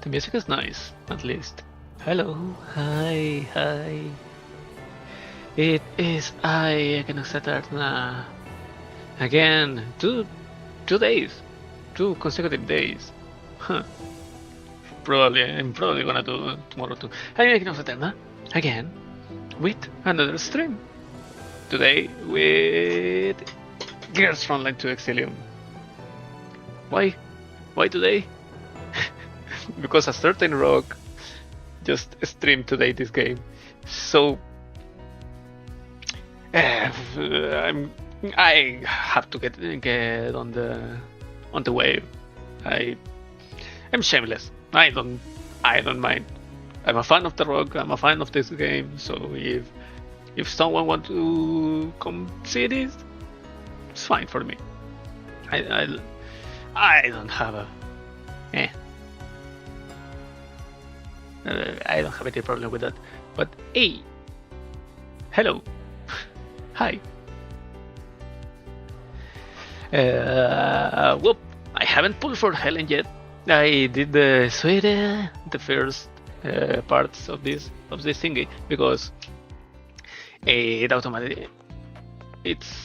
The music is nice, at least. Hello, hi. It is I, Exilium. Again, two days, 2 consecutive days. Huh. I'm probably gonna do tomorrow too. I'm Exilium again with another stream. Today with Gears Frontline to Exilium. Why? Why today? Because a certain rogue just streamed today this game. So I have to get on the wave. I'm shameless. I don't mind. I'm a fan of the rogue. I'm a fan of this game. So if someone want to come see this, it's fine for me. I don't have a I don't have any problem with that. But hey, hello, hi. Whoop! I haven't pulled for Helen yet. I did the first parts of this thingy because it's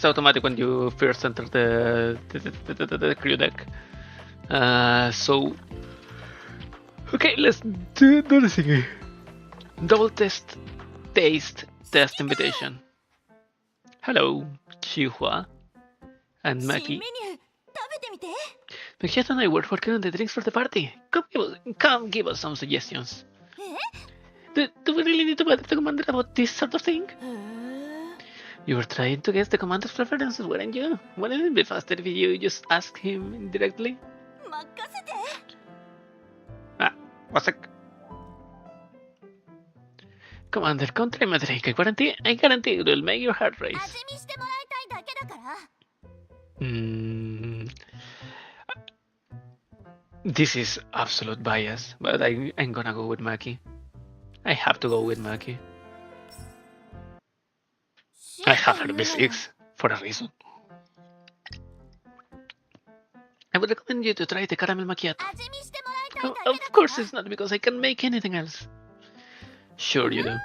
automatic when you first enter the crew deck. So okay, let's do the thingy. Double taste invitation. Hello, Chihua and Maki. Macchiato and I were working on the drinks for the party. Come give us some suggestions. Do we really need to bother the commander about this sort of thing? You were trying to guess the commander's preferences, weren't you? Wouldn't it be faster if you just ask him directly? What's a... Commander, come try my drink. I guarantee it will make your heart race. This is absolute bias, but I'm gonna go with Maki. I have to go with Maki. I have her B6 for a reason. I would recommend you to try the caramel macchiato. Of course it's not because I can make anything else. Sure you do.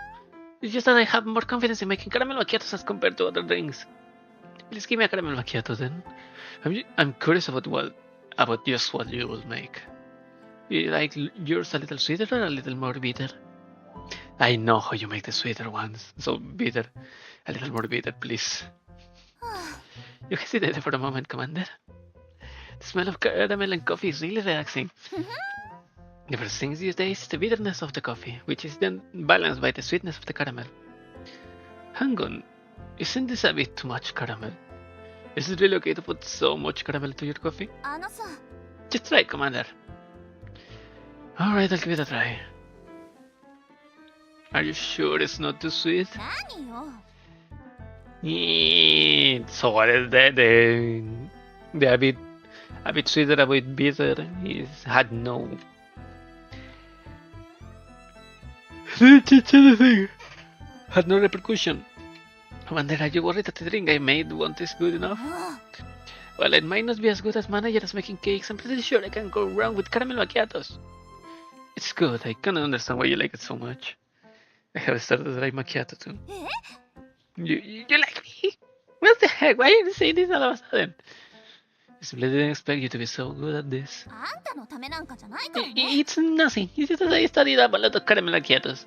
It's just that I have more confidence in making caramel macchiatos as compared to other drinks. Please give me a caramel macchiato then. I'm curious about just what you will make. You like yours a little sweeter or a little more bitter? I know how you make the sweeter ones. So bitter. A little more bitter, please. You hesitated for a moment, Commander. The smell of caramel and coffee is really relaxing. The first thing you taste is the bitterness of the coffee, which is then balanced by the sweetness of the caramel. Hang on, isn't this a bit too much caramel? Is it really okay to put so much caramel to your coffee? Just try, Commander. Alright, I'll give it a try. Are you sure it's not too sweet? So what is that? The a bit sweeter, a bit bitter had no had no repercussion. Commander, are you worried that the drink I made won't taste good enough? Well, it might not be as good as manager as making cakes. I'm pretty sure I can go wrong with caramel macchiatos. It's good. I can't understand why you like it so much. I have started to like macchiato too. You like me? What the heck? Why did you say this all of a sudden? I simply didn't expect you to be so good at this. It's nothing. It's just that I studied up a lot of caramel macchiatos.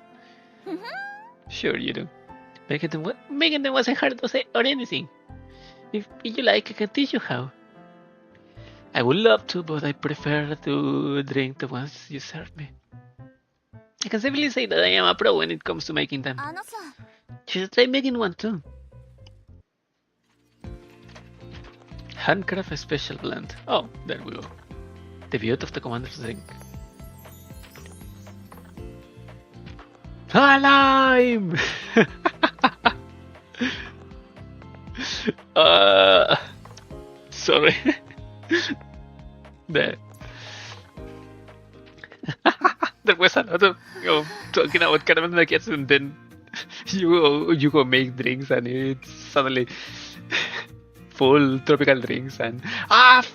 Sure you do. Making them wasn't hard to say or anything. If you like, I can teach you how. I would love to, but I prefer to drink the ones you serve me. I can safely say that I am a pro when it comes to making them. You should try making one too. Handcraft special blend. Oh, there we go. The beauty of the commander's drink. Lime! Sorry. There. There was a lot of talking about caramel macchiatos, and then you go make drinks, and it's suddenly full tropical drinks, and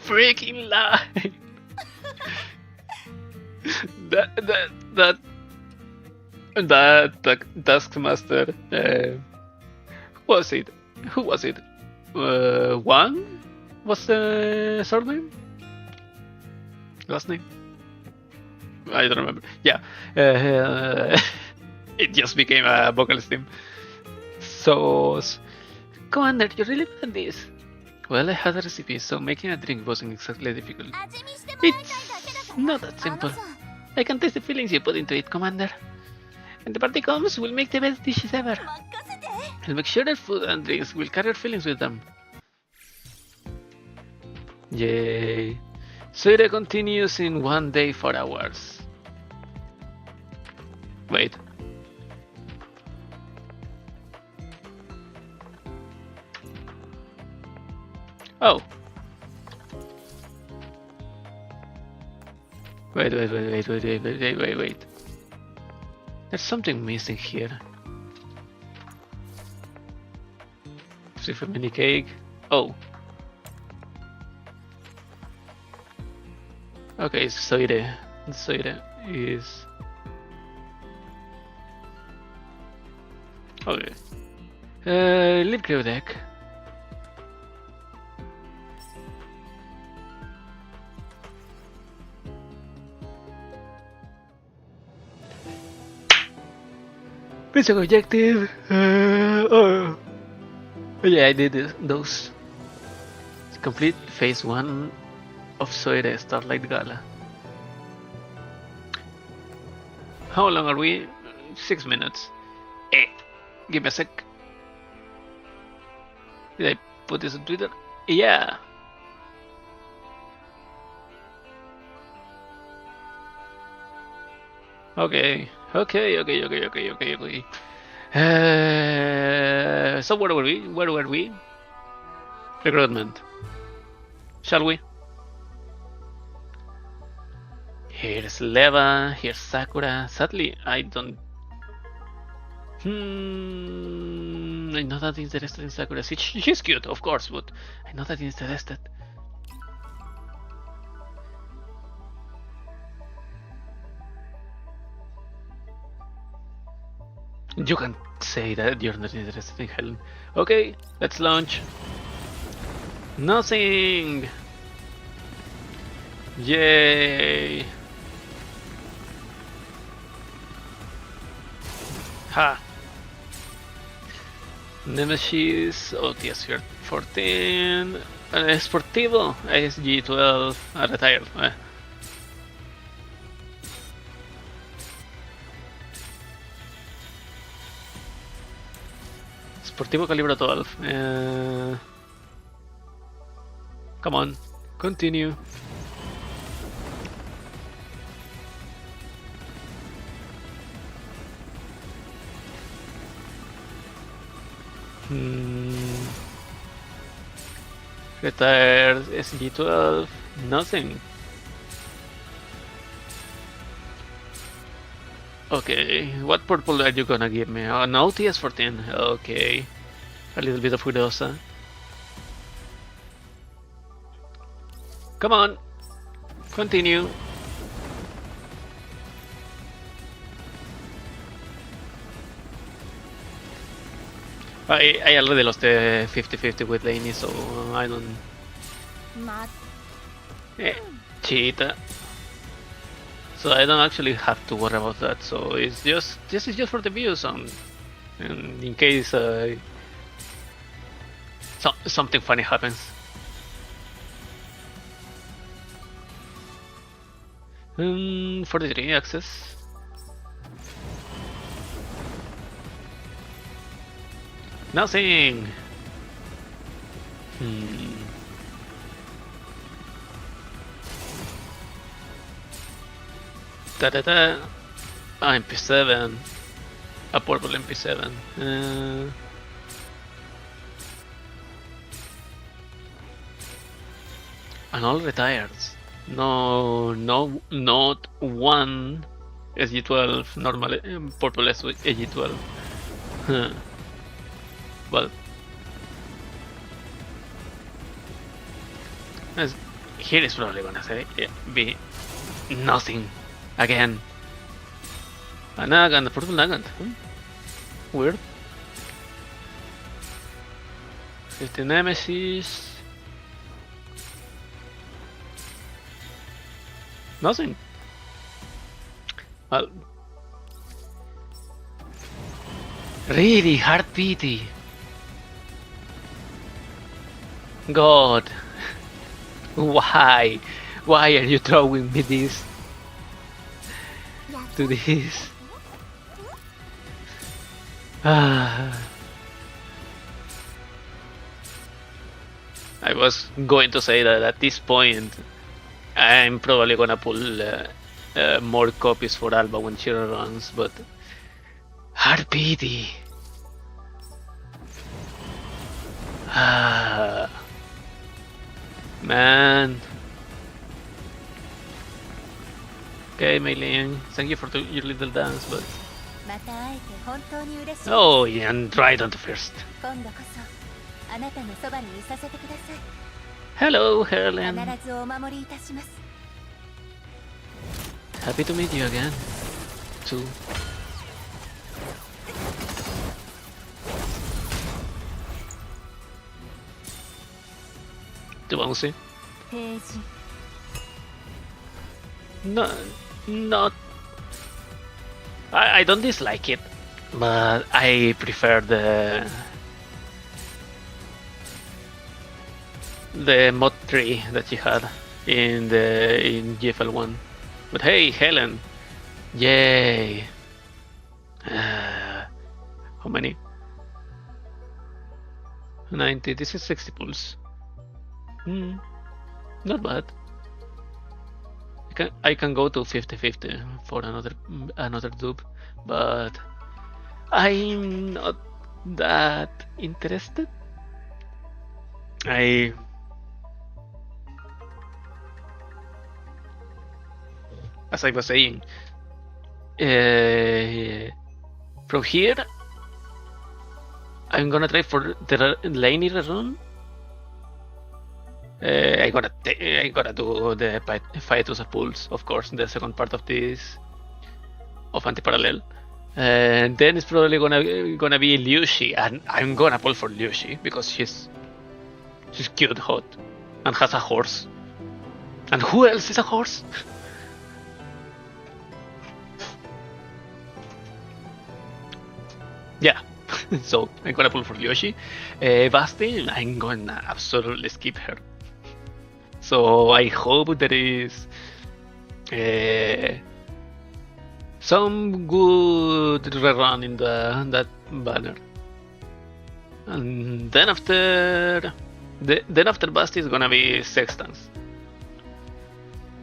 freaking lie. that Taskmaster. Who was it? Who was it? Wang was the surname? Last name? I don't remember. Yeah. It just became a vocalist team. So, Commander, you're really good at this. Well, I had a recipe, so making a drink wasn't exactly difficult. It's not that simple. I can taste the feelings you put into it, Commander. When the party comes, we'll make the best dishes ever. I'll make sure that food and drinks will carry your feelings with them. Yay. Soira continues in 1 day 4 hours. Wait. Oh. Wait. There's something missing here. See for mini cake. Oh. Okay, Soire. Soire is. Okay. Lead crew deck. Basic objective. Oh. Yeah, I did those. Complete phase 1 of Soire Starlight Gala. How long are we? 6 minutes. Give me a sec. Did I put this on Twitter? Yeah. Okay. So where were we? Recruitment. Shall we? Here's Leva, here's Sakura. Sadly, I don't... I'm not that interested in Sakura. She's cute, of course, but I'm not that interested. You can say that you're not interested in Helen. Okay, let's launch. Nothing! Yay! Ha! Nemesis, OTS 14, Sportivo, SG12, retired. Sportivo calibre 12. Come on, continue. Retired SG12, nothing. Okay, what purple are you gonna give me? Oh, no, TS14. Okay, a little bit of Hudosa. Come on, continue. I already lost the 50-50 with Laney, so I don't... cheetah. So I don't actually have to worry about that, so it's just... This is just for the views, and in case something funny happens. 43 access. Nothing. MP7. A purple MP7. And all retired. No, not one SG12 normal purple SG12. Well, here is probably gonna say be nothing. Again. A Nagant, a purple Nagant. Weird. 50 Nemesis. Nothing. Well, really hard pity. God, why? Why are you throwing me this? To this? I was going to say that at this point, I'm probably gonna pull more copies for Alba when she runs, but hard pity. Man. Okay, Mei-Ling, thank you for your little dance, but... Oh, yeah, and right on the first. Hello, Helen. Happy to meet you again, too. Vamos a ver. No, not. I don't dislike it, but I prefer the mod tree that she had in GFL1. But hey, Helen, yay! How many? 90. This is 60 pulls. Not bad. I can go to 50-50 for another dupe, but I'm not that interested. As I was saying, from here I'm gonna try for the Laney run. I gotta do the Fightusa pulls, of course, the second part of this of Antiparallel, and then it's probably gonna be Liushi, and I'm gonna pull for Liushi because she's cute, hot, and has a horse. And who else is a horse? Yeah, so I'm gonna pull for Liushi. Basti, I'm gonna absolutely skip her. So I hope there is some good rerun in that banner. And then after Basti is gonna be Sextans,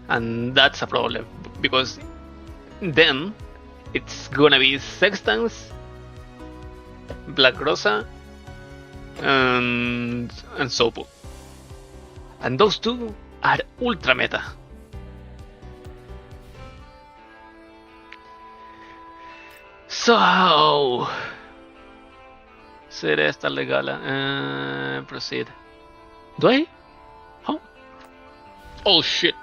and that's a problem because then it's gonna be Sextans, Black Rosa, and Sopo. And those two are ultra meta. So, será esta legal? Proceed. Do I? How? Oh shit!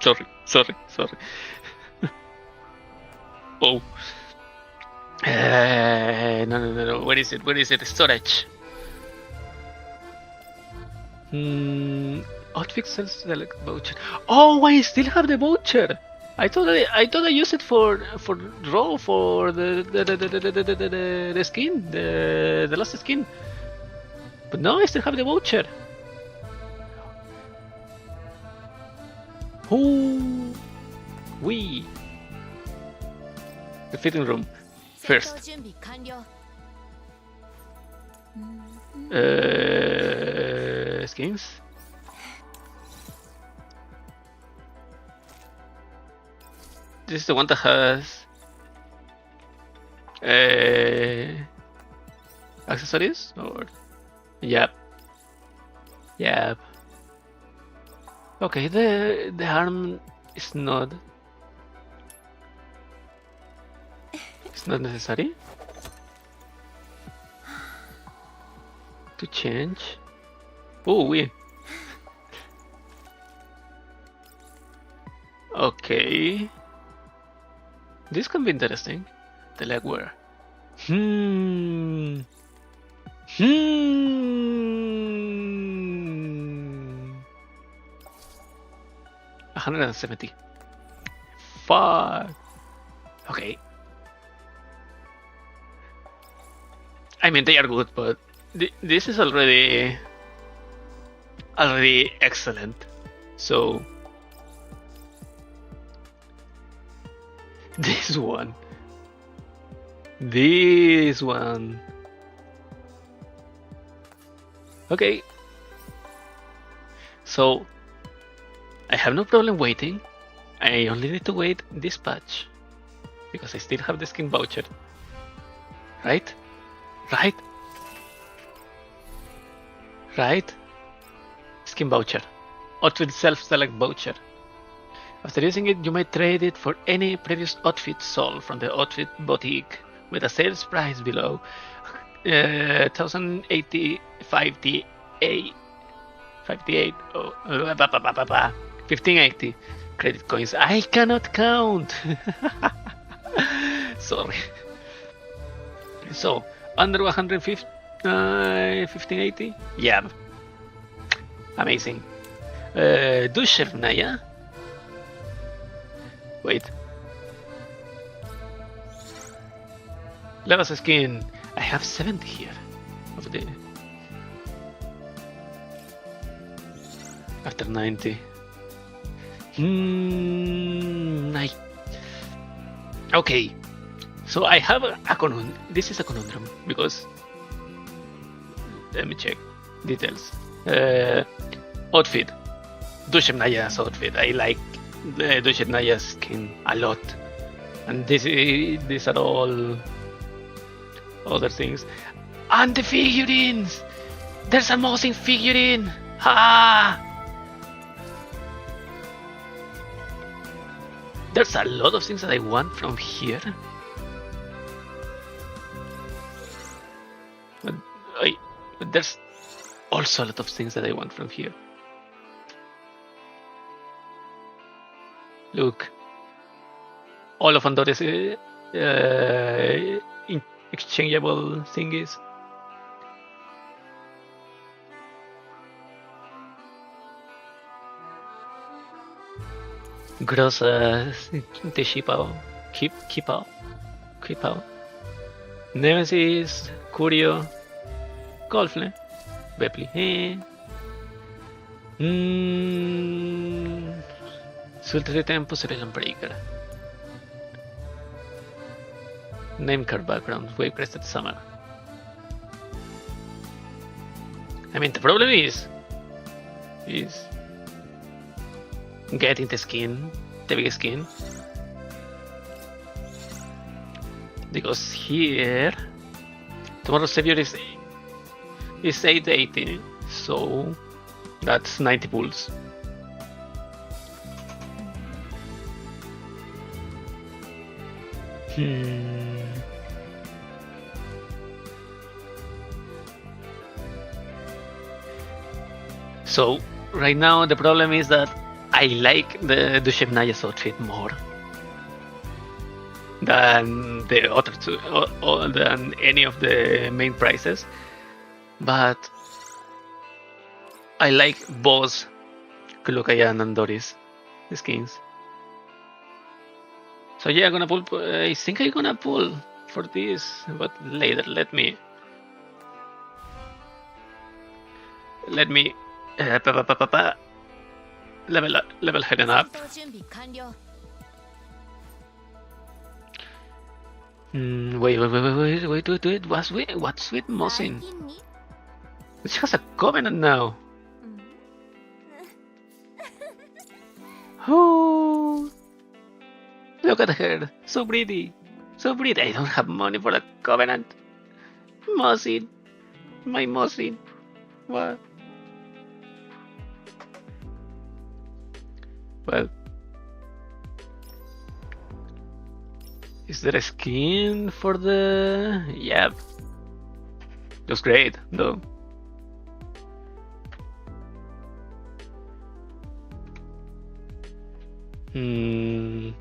Sorry. Oh. No. Where is it? Storage. Outfit select voucher. Oh, I still have the voucher. I thought I used it for raw for the skin, the last skin. But no, I still have the voucher. Oh, the fitting room first. Skins. This is the one that has accessories, or yep. Okay, the arm is not. It's not necessary to change. Oh, we. Okay. This can be interesting. The legwear. 170. Fuck. Okay. I mean, they are good, but this is already excellent. So this one. Okay. So I have no problem waiting. I only need to wait this patch because I still have the skin voucher. Right? Skin voucher. Outfit self-select voucher. After using it, you may trade it for any previous outfit sold from the outfit boutique with a sales price below 1080 1580 credit coins. I cannot count. Sorry. So under 150 1580. Yeah. Amazing. Dushevnaya. Wait. Levas skin. I have 70 here. Of the after 90. Okay. So I have a conundrum. This is a conundrum because let me check details. Outfit. Dushevnaya's outfit. I like the Dushevnaya's skin a lot, and these are all other things. And the figurines. There's a mousing figurine. Ha! There's a lot of things that I want from here. But there's also a lot of things that I want from here. Look, all of Andore's exchangeable thingies. Gross Kipao, Nemesis, Curio, Golfle, Bepli, Sulta de Tempo, Cerebral Breaker. Name card background, Wave Crested Summer. I mean, the problem is getting the skin, the big skin. Because here, tomorrow's savior is 880, so that's 90 pulls. So right now the problem is that I like the Dushevnaya's outfit more than the other two, or than any of the main prices, but I like both Kulukaya and Doris skins. So yeah, I'm gonna pull. I think I'm gonna pull for this, but later. Let me level Helen up. Wait. What's with Mosin? She has a covenant now. Oh, look at her, so pretty. I don't have money for a covenant. Mosin, my Mosin. What? Well, is there a skin for the? Yeah, looks great though. Hmm.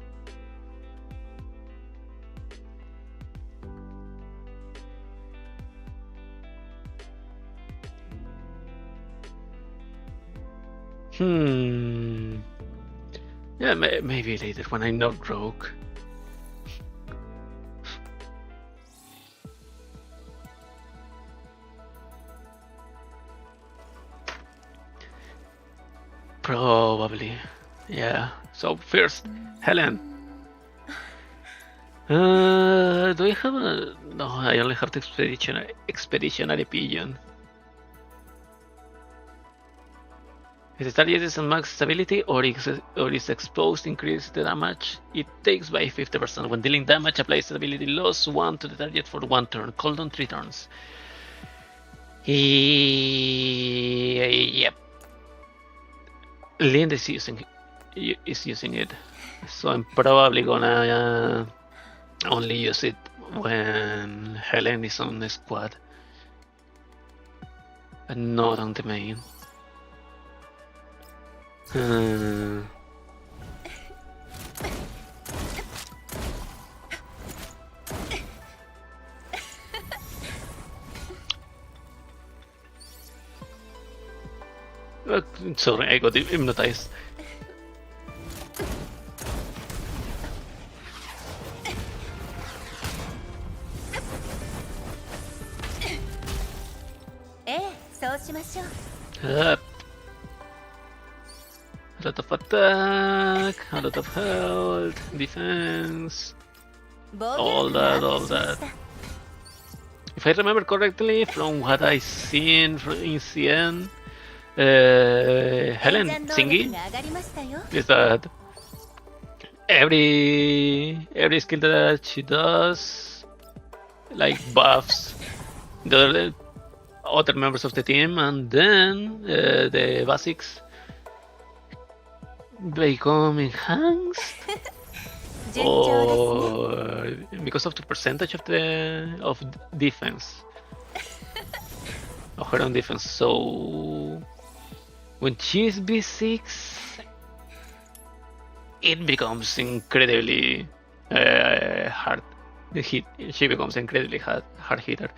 Yeah, maybe later when I'm not rogue. Probably. Yeah. So first, Helen. Do I have a... No, I only have the expeditionary pigeon. If the target is on max stability or is exposed, increase the damage it takes by 50%. When dealing damage, apply stability loss 1 to the target for 1 turn. Cooldown 3 turns. Yep. Lind is using it, so I'm probably gonna only use it when Helen is on the squad, but not on the main. Sorry, I got hypnotized. A lot of attack, a lot of health, defense, all that. If I remember correctly, from what I seen in CN, Helen thingy is that every skill that she does, like, buffs the other members of the team, and then the basics become enhanced or because of the percentage of defense of her own defense. So when she's B6, it becomes incredibly hard hit. She becomes incredibly hard hitter.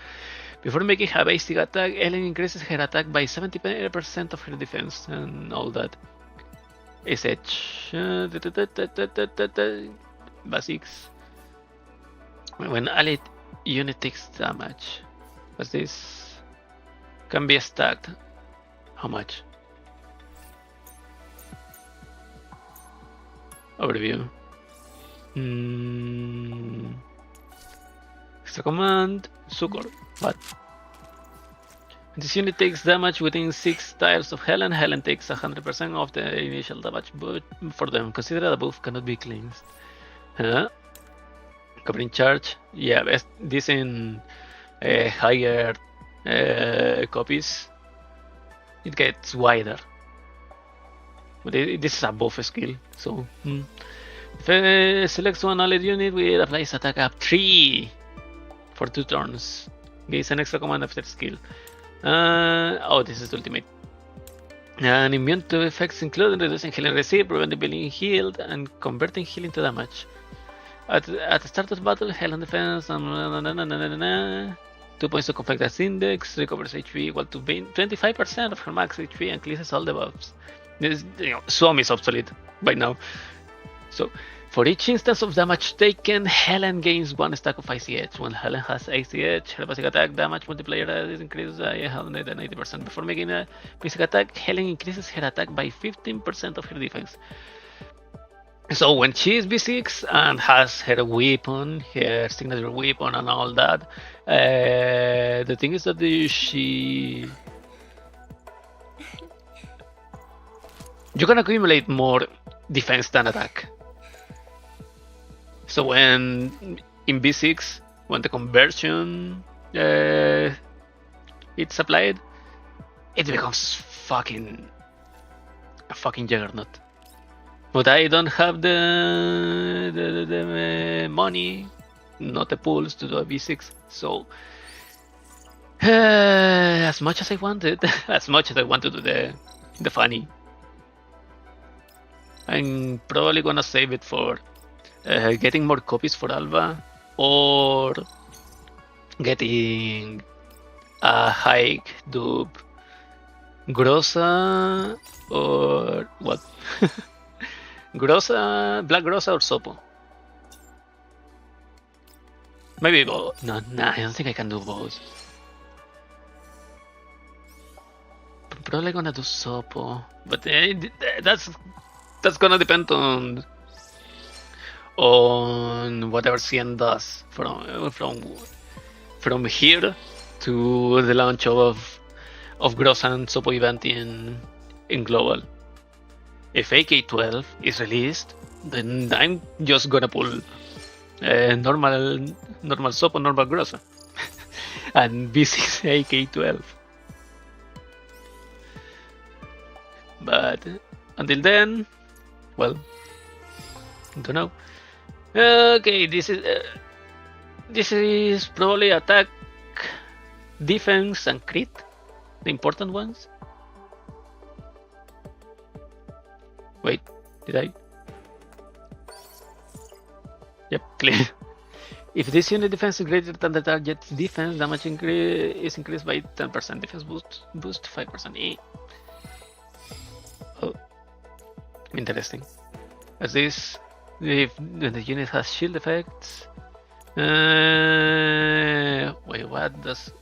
Before making her basic attack, Helen increases her attack by 70% of her defense and all that. SH basics. When allied unit takes damage, what's this? Can be stacked. How much? Overview. Extra command. Succor. What? This unit takes damage within 6 tiles of Helen. Helen takes 100% of the initial damage, but for them, consider the buff cannot be cleansed. Covering charge. Yeah, this in higher copies, it gets wider. But this is a buff skill, so if selects one allied unit with applies attack up 3 for 2 turns, gains an extra command after skill. Oh, this is the ultimate. And immune to effects including reducing healing received, preventing being healed, and converting healing to damage. At the start of battle, Helen defense, 2 points to Conflict's index, recovers HP equal to 25% of her max HP, and cleanses all the buffs. This, Swam is obsolete by now. So, for each instance of damage taken, Helen gains 1 stack of ICH. When Helen has ICH, her basic attack damage multiplier is increased by 180%. Before making a basic attack, Helen increases her attack by 15% of her defense. So when she is B6 and has her weapon, her signature weapon and all that, the thing is that you can accumulate more defense than attack. So when in B6, when the conversion it's applied, it becomes a fucking juggernaut. But I don't have the money, not the pools to do a B6. So as much as I wanted, to do the funny. I'm probably gonna save it for getting more copies for Alba or getting a hike dupe Grossa or what? Grossa, Black Grossa or Sopo? Maybe both. No, nah, I don't think I can do both. I'm probably gonna do Sopo, but that's gonna depend on whatever CN does from here to the launch of Gross and Sopo event in global. If AK12 is released, then I'm just gonna pull normal Sopo, normal Grossa, and B6 AK12. But until then, well, don't know. Okay, this is probably attack, defense, and crit, the important ones. Wait, did I? Yep, clear. If this unit defense is greater than the target's defense, damage is increased by 10%. Defense boost 5%. Oh, interesting. As this, if the unit has shield effects. Wait, what does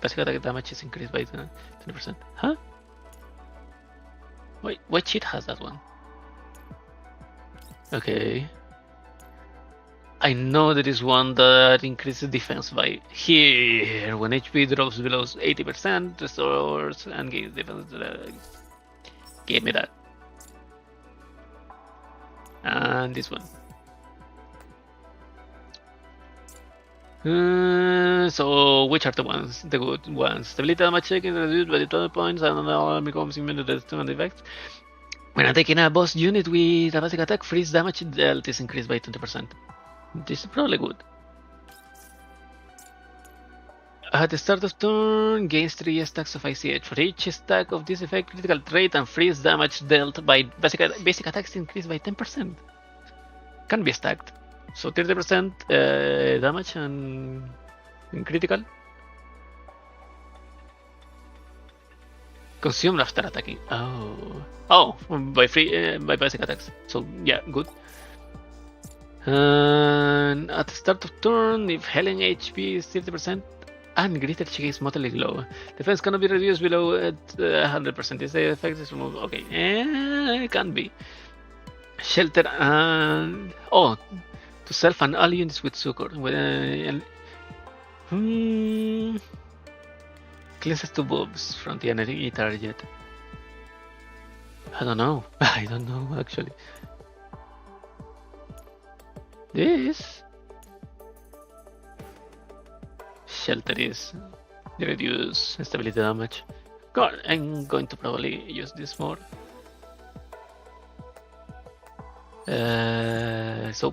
basic attack damage is increased by 10%? Huh? Wait, what cheat has that one? Okay. I know there is one that increases defense by here. When HP drops below 80%, restores and gains defense. Give me that. And this one. So which are the ones? The good ones. Stability damage check is reduced by 12 points and now becomes immune to the 2 effects. When attacking a boss unit with a basic attack, freeze damage dealt is increased by 20%. This is probably good. At the start of turn, gains 3 stacks of ICH. For each stack of this effect, critical trait and freeze damage dealt by basic attacks increased by 10%. Can be stacked. So 30% damage and critical. Consumed after attacking. Oh, by basic attacks. So yeah, good. And at the start of turn, if Helen HP is 30% and greater, she gains moderately low. Defense cannot be reduced below at 100%. This effect is removed. Okay, it can be. Shelter and to self and all units with succor. Cleanses 2 buffs from the enemy target. I don't know. I don't know actually. This shelter is reduce stability damage. God, I'm going to probably use this more. So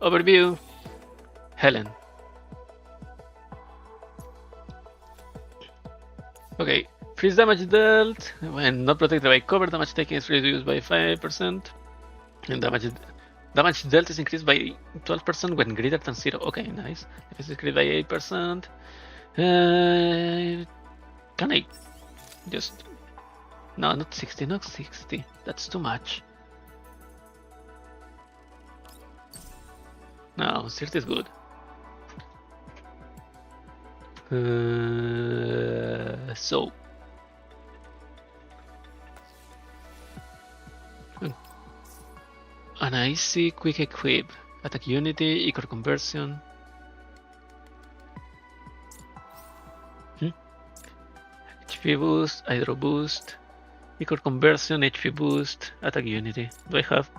overview. Helen. Okay, freeze damage dealt when not protected by cover. Damage taken is reduced by 5%, and damage dealt is increased by 12% when greater than 0. Okay, nice. Defense is increased by 8%. Can I just... No, not 60, not 60. That's too much. No, 30 is good. So... And I see quick equip, attack unity, equal conversion. HP boost, hydro boost, equal conversion, HP boost, attack unity. Do I have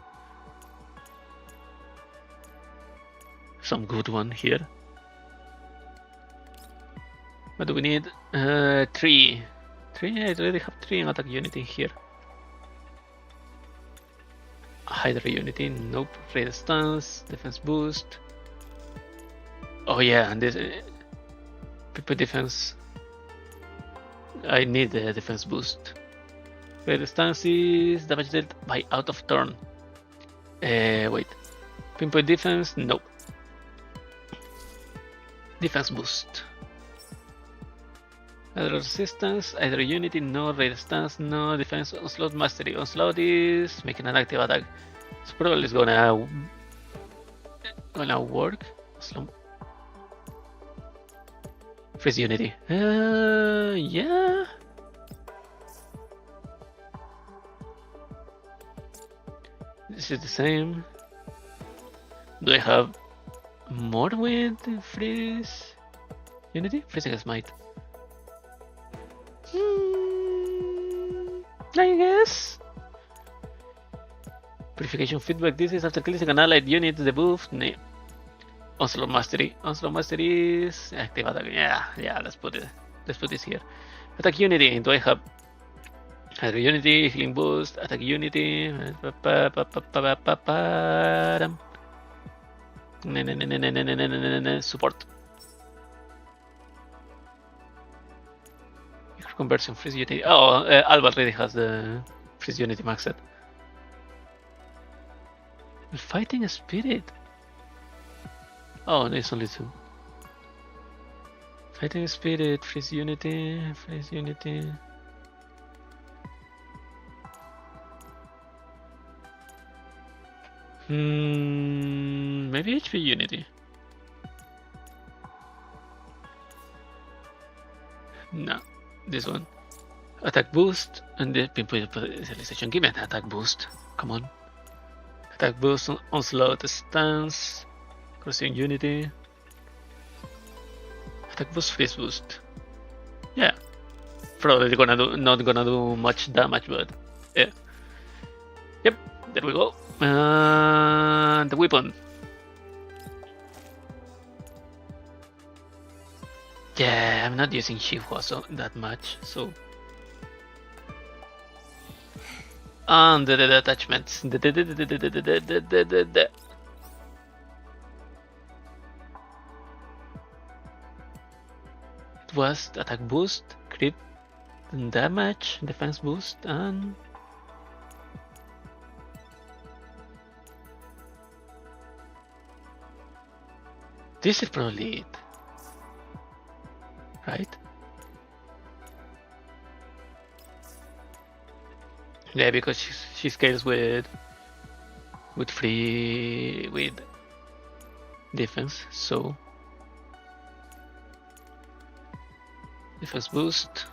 some good one here? What do we need? 3. I already have 3 in attack unity here. Hydra unity, nope. Raid stance, defense boost. Oh yeah, and this people defense. I need the defense boost. Red stances, damage dealt by out of turn. Wait. Pinpoint defense? Nope. Defense boost. Either resistance, either unity, no. Red stance, no. Defense, onslaught, mastery. Onslaught is making an active attack. So probably it's gonna work. Freeze unity. Yeah. This is the same. Do I have more with freeze unity? Freezing as might. I guess. Purification feedback. This is after cleansing an allied unit. The buff. Nah. Onslaught mastery. Onslaught mastery is active attack. Yeah. Let's put this here. Attack unity. Do I have either unity, healing boost, attack unity? Support. Conversion freeze unity. Oh, Alba already has the freeze unity maxed. Fighting spirit. Oh, no, it's only 2. Fighting spirit, freeze unity, freeze unity. Maybe HP unity. No, this one. Attack boost and the pinpoint specialization. Give me an attack boost. Come on. Attack boost, onslaught stance, crossing unity. Attack boost, freeze boost. Yeah. Probably not gonna do much damage, but yeah. Yep, there we go. The weapon. Yeah, I'm not using Shihua so that much, so. And the attachments. It was attack boost, crit damage, defense boost, and this is probably it, right? Yeah, because she scales with defense, so defense boost,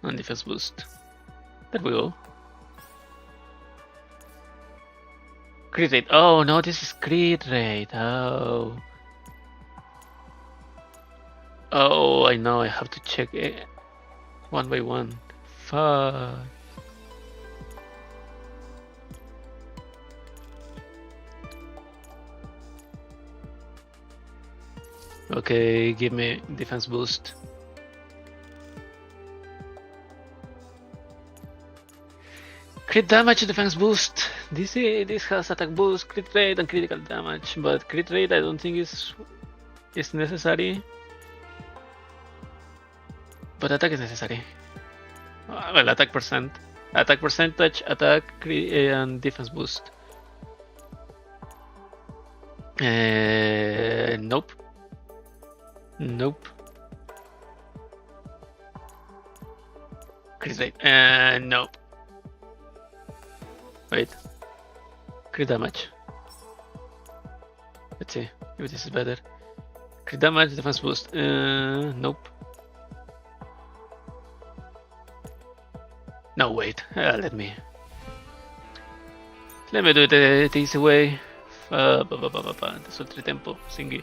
and defense boost. There we go. Crit rate. Oh no, this is crit rate. Oh, I know. I have to check it one by one. Fuck. Okay, give me defense boost. Crit damage, defense boost. This has attack boost, crit rate, and critical damage. But crit rate, I don't think is necessary. But attack is necessary. Well, attack percentage, attack, and defense boost. Nope. Crit rate. Nope. Wait. Crit damage. Let's see if this is better. Crit damage, defense boost. Nope. No, wait. Let me do it the easy way. Sultry tempo, singy.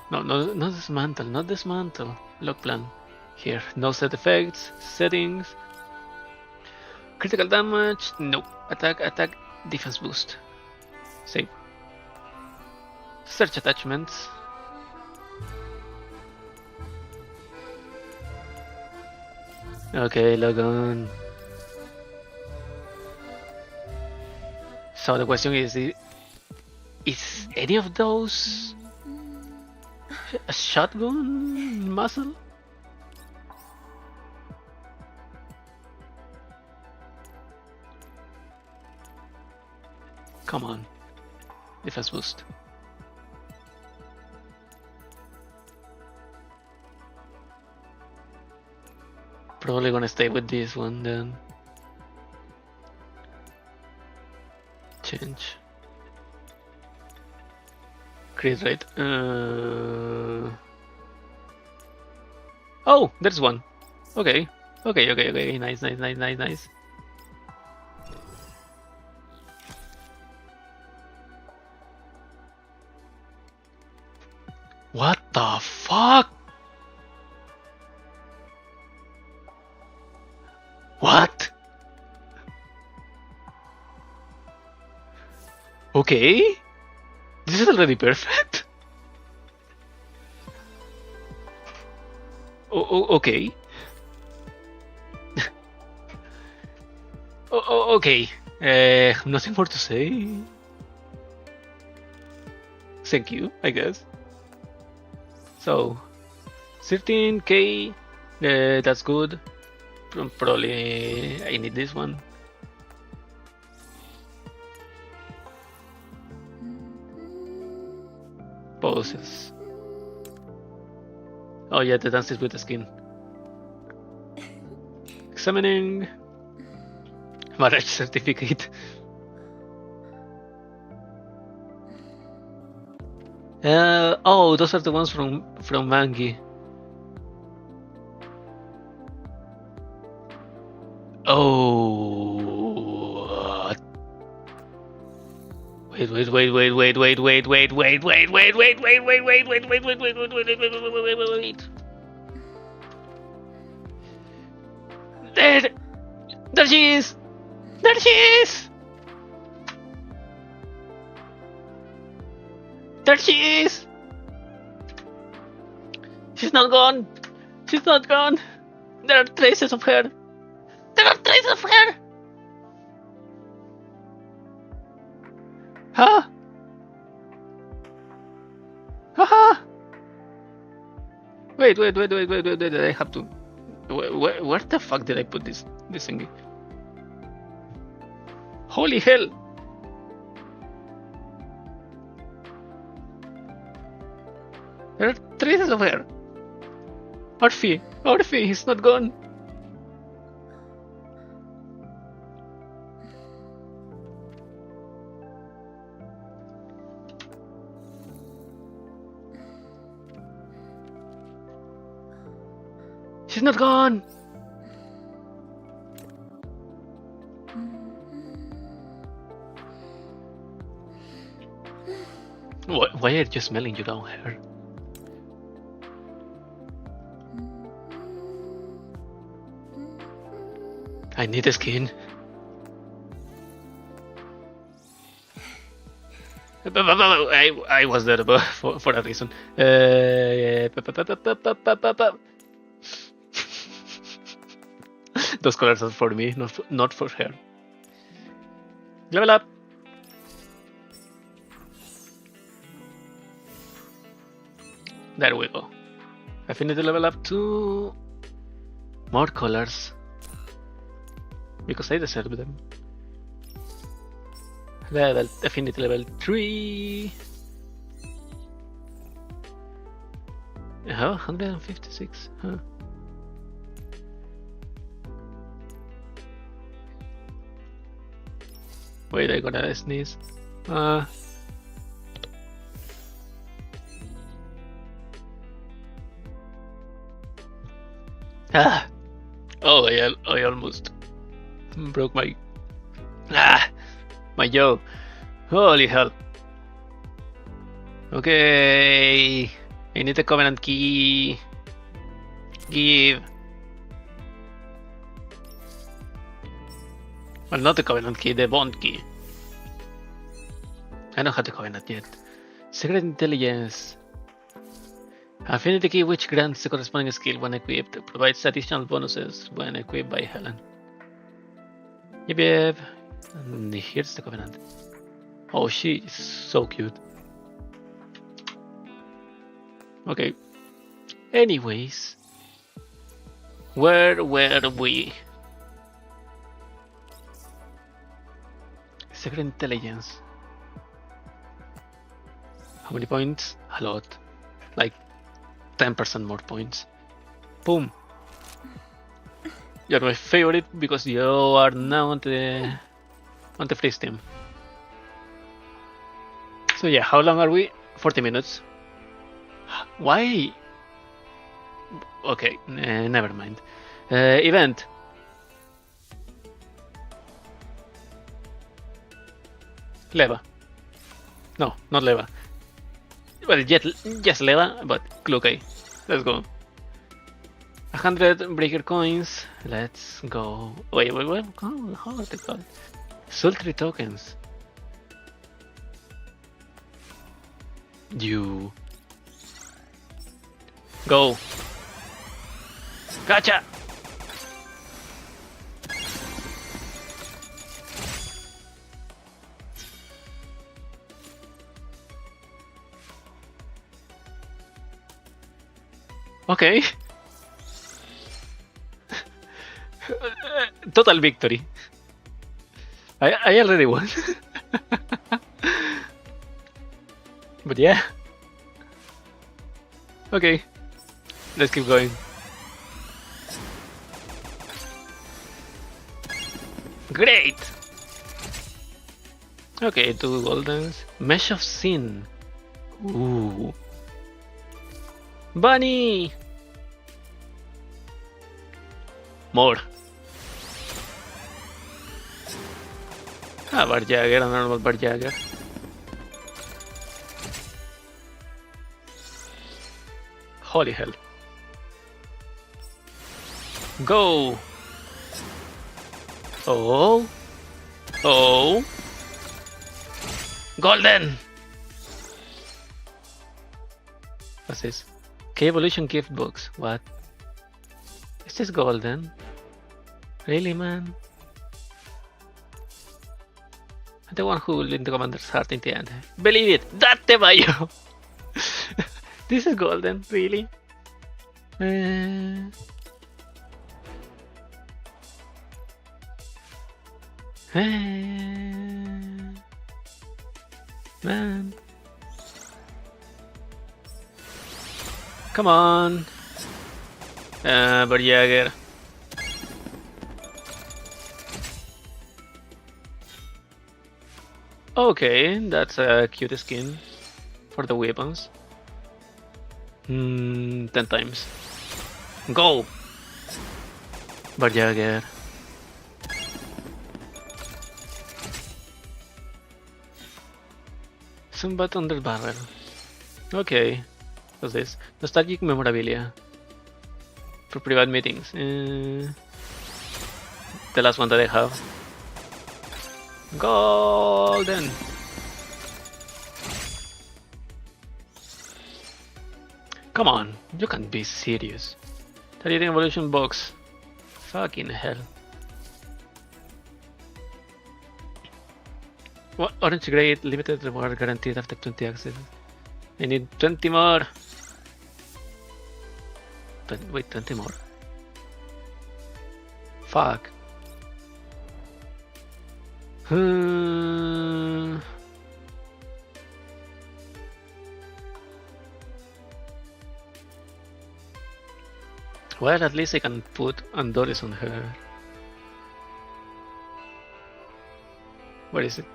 No, not dismantle. Lock plan. Here, no set effects, settings. Critical damage, nope. Attack, defense boost. Save. Search attachments. Okay, log on. So the question is any of those A shotgun muzzle? Come on. Defense boost. Probably gonna stay with this one then. Change. Crit rate. Oh, there's one. Okay. Okay. Nice. What the fuck? What? Okay. This is already perfect. Okay. Okay. Nothing more to say. Thank you, I guess. So, 13k. That's good. Probably I need this one. Poses. Oh yeah, the dances with the skin. Examining. Marriage certificate. Oh, those are the ones from Mangi. Oh. Wait. There she is! There she is! There she is! She's not gone! She's not gone! There are traces of her! There are traces of her! Huh? Haha! Wait, I have to... Where the fuck did I put this thingy? Holy hell! There are traces of her! Orphe, he's not gone! She's not gone! Why are you smelling your own hair? I need a skin. I was there for a reason. Those colors are for me, not for her. Level up. There we go. Affinity level up to more colors because I deserve them. Affinity level 3. 156. Huh. Wait, I gotta sneeze. Oh, I almost broke my jaw. Holy hell. Okay, I need the Covenant key. Give. Well, not the Covenant key, the Bond key. I don't have the Covenant yet. Secret Intelligence. Affinity key, which grants the corresponding skill when equipped, provides additional bonuses when equipped by Helen. Yep. And here's the Covenant. Oh, she is so cute. Okay. Anyways, where were we? Secret intelligence. How many points? A lot. Like 10% more points. Boom. You're my favorite because you are now on the freeze team. So yeah, how long are we? 40 minutes. Why? Okay, never mind. Event. Leva. No, not Leva. Well, just Leva, but okay. Let's go. 100 breaker coins. Let's go. Wait. How are they called? Sultry tokens. You. Go. Gotcha. Okay. Total victory. I already won. But yeah. Okay. Let's keep going. Great! Okay, 2 goldens. Mesh of Sin. Ooh. Bunny! More. Barjagger, a normal Barjagger. Holy hell. Go! Oh! Oh! Golden! What's this? K-Evolution gift box. What? Is this golden? Really, man? I'm the one who will win the commander's heart in the end. Believe it! Date Bayo! This is golden, really? Man. Come on. Barjagger. Okay, that's a cute skin for the weapons. 10 times. Go! Barjagger. Somewhat under barrel. Okay. What's this? Nostalgic memorabilia. For private meetings. The last one that I have. Golden! Come on, you can't be serious. 30 evolution box. Fucking hell. What? Orange grade, limited reward guaranteed after 20 access. I need 20 more. Wait, 20 more. Fuck. Well, at least I can put Andoris on her. Where is it?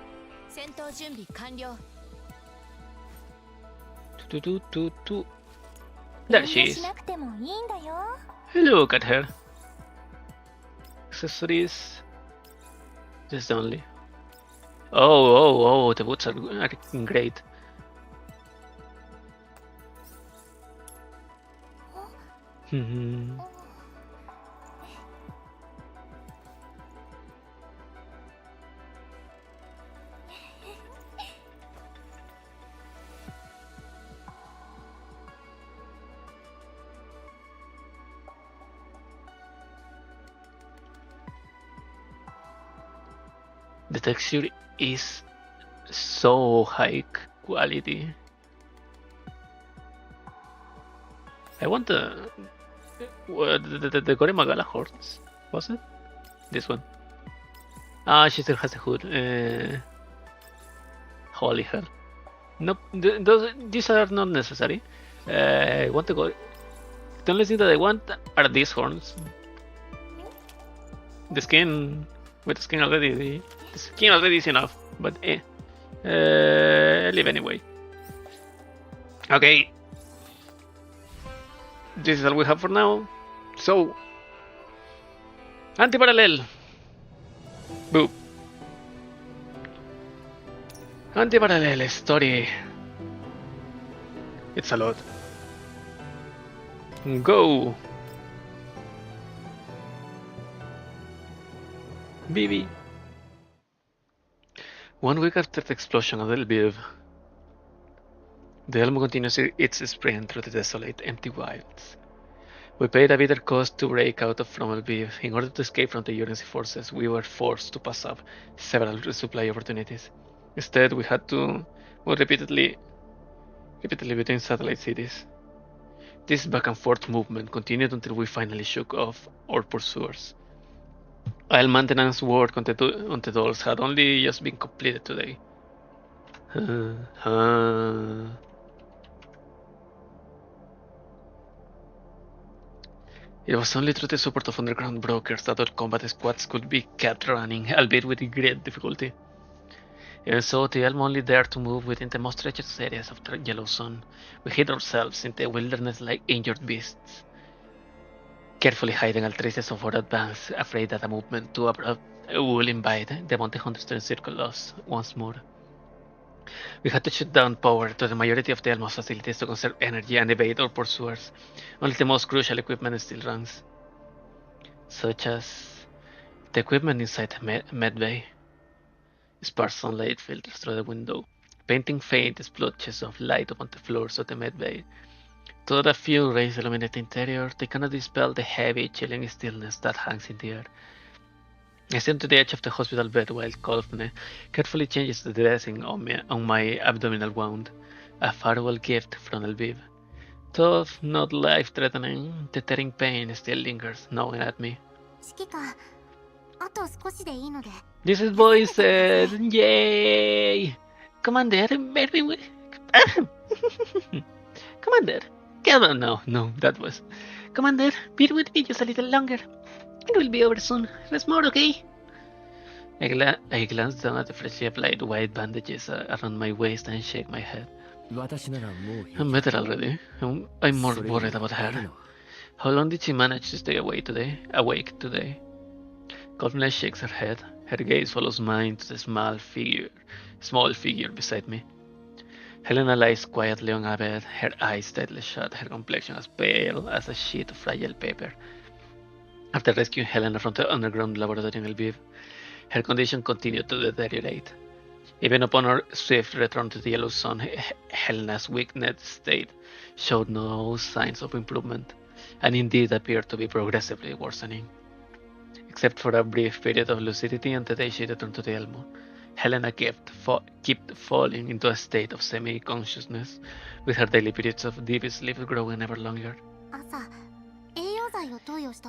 There she is. Look at her. Accessories. Just only. Oh, the boots are great. The texture is so high quality. I want the Goremagala horns. Was it? This one. Ah, she still has the hood. Holy hell. Nope, these are not necessary. I want to go. The only thing that I want are these horns. The skin, with the skin already is enough, but I leave anyway. Okay, this is all we have for now. So, Antiparallel. Boop. Antiparallel story. It's a lot. Go. BB. 1 week after the explosion of Lviv, the Elmo continues its sprint through the desolate, empty wilds. We paid a bitter cost to break out from Lviv. In order to escape from the Urancy forces, we were forced to pass up several resupply opportunities. Instead, we had to move repeatedly between satellite cities. This back and forth movement continued until we finally shook off our pursuers. While maintenance work on the dolls had only just been completed today. It was only through the support of underground brokers that our combat squads could be kept running, albeit with great difficulty. Even so, the Elm only dared to move within the most treacherous areas of the Yellow Zone. We hid ourselves in the wilderness like injured beasts, carefully hiding all traces of our advance, afraid that a movement too abrupt would invite the Bounty Hunters to encircle us once more. We had to shut down power to the majority of the Elm's facilities to conserve energy and evade our pursuers. Only the most crucial equipment still runs, such as the equipment inside the medbay. Sparse sunlight filters through the window, painting faint splotches of light upon the floors of the medbay. Though a few rays illuminate the interior, they cannot dispel the heavy, chilling stillness that hangs in the air. I stand to the edge of the hospital bed while Kolfne carefully changes the dressing on my abdominal wound, a farewell gift from Lviv. Though not life-threatening, the tearing pain still lingers, gnawing at me. This is voices! Yay! Commander, baby. Commander, come on. No, that was. Commander, bear with me just a little longer. It will be over soon. Rest more, okay? I glance down at the freshly applied white bandages around my waist and shake my head. I'm better already. I'm more worried about her. How long did she manage to stay awake today? Kolfne shakes her head. Her gaze follows mine to the small figure beside me. Helena lies quietly on a bed, her eyes tightly shut, her complexion as pale as a sheet of fragile paper. After rescuing Helena from the underground laboratory in Lviv, her condition continued to deteriorate. Even upon her swift return to the Yellow Zone, Helena's weakened state showed no signs of improvement, and indeed appeared to be progressively worsening. Except for a brief period of lucidity on the day she returned to the Elmo, Helena kept falling into a state of semi-consciousness, with her daily periods of deep sleep growing ever longer.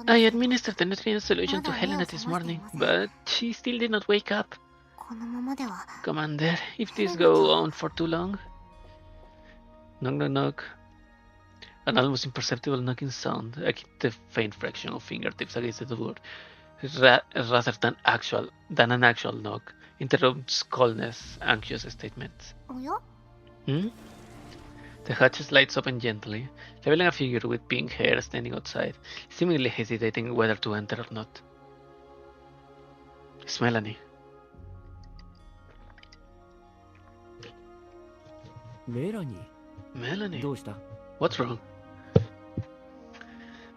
I administered the nutrient solution to Helena this morning, but she still did not wake up. Commander, if this goes on for too long... Knock. An almost imperceptible knocking sound, the faint fraction of fingertips against the door, rather than an actual knock, interrupts Kolfne's anxious statements. The hatch slides open gently, revealing a figure with pink hair standing outside, seemingly hesitating whether to enter or not. It's Melanie. Melanie? What's wrong?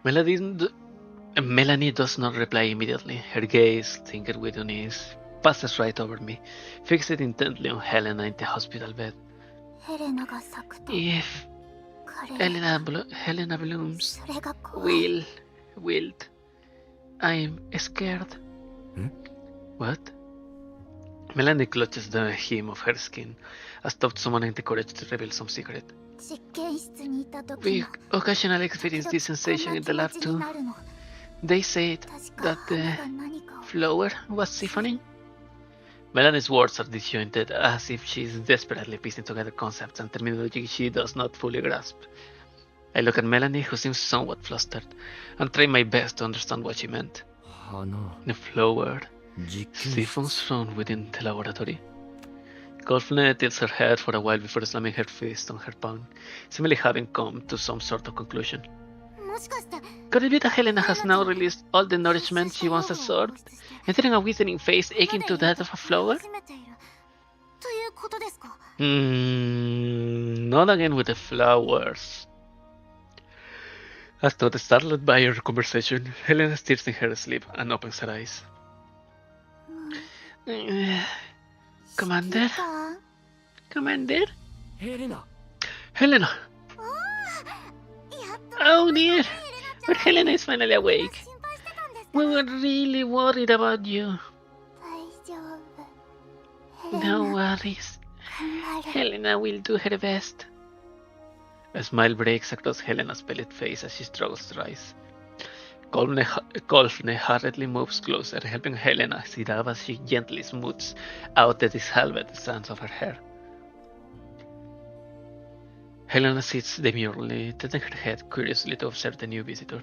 Melanie does not reply immediately. Her gaze, tinkered with unease, passes right over me, fixed intently on Helena in the hospital bed. If Helena blooms, wilt, I'm scared. What? Melanie clutches the hem of her skin, as though summoning the courage to reveal some secret. We occasionally experience this sensation in the lab too. They said that the flower was siphoning. Melanie's words are disjointed, as if she is desperately piecing together concepts and terminology she does not fully grasp. I look at Melanie, who seems somewhat flustered, and try my best to understand what she meant. The flower siphons from within the laboratory. Golfne tilts her head for a while before slamming her fist on her palm, seemingly having come to some sort of conclusion. Could it be that Helena has now released all the nourishment she once absorbed, entering a withering face aching to death of a flower? Not again with the flowers. As though startled by her conversation, Helena stirs in her sleep and opens her eyes. Commander? Commander? Helena! Oh dear! But Helena is finally awake. We were really worried about you. No worries. Helena will do her best. A smile breaks across Helena's pallid face as she struggles to rise. Golfne hurriedly moves closer, helping Helena sit up as she gently smooths out the disheveled strands of her hair. Helena sits demurely, tilting her head curiously to observe the new visitor.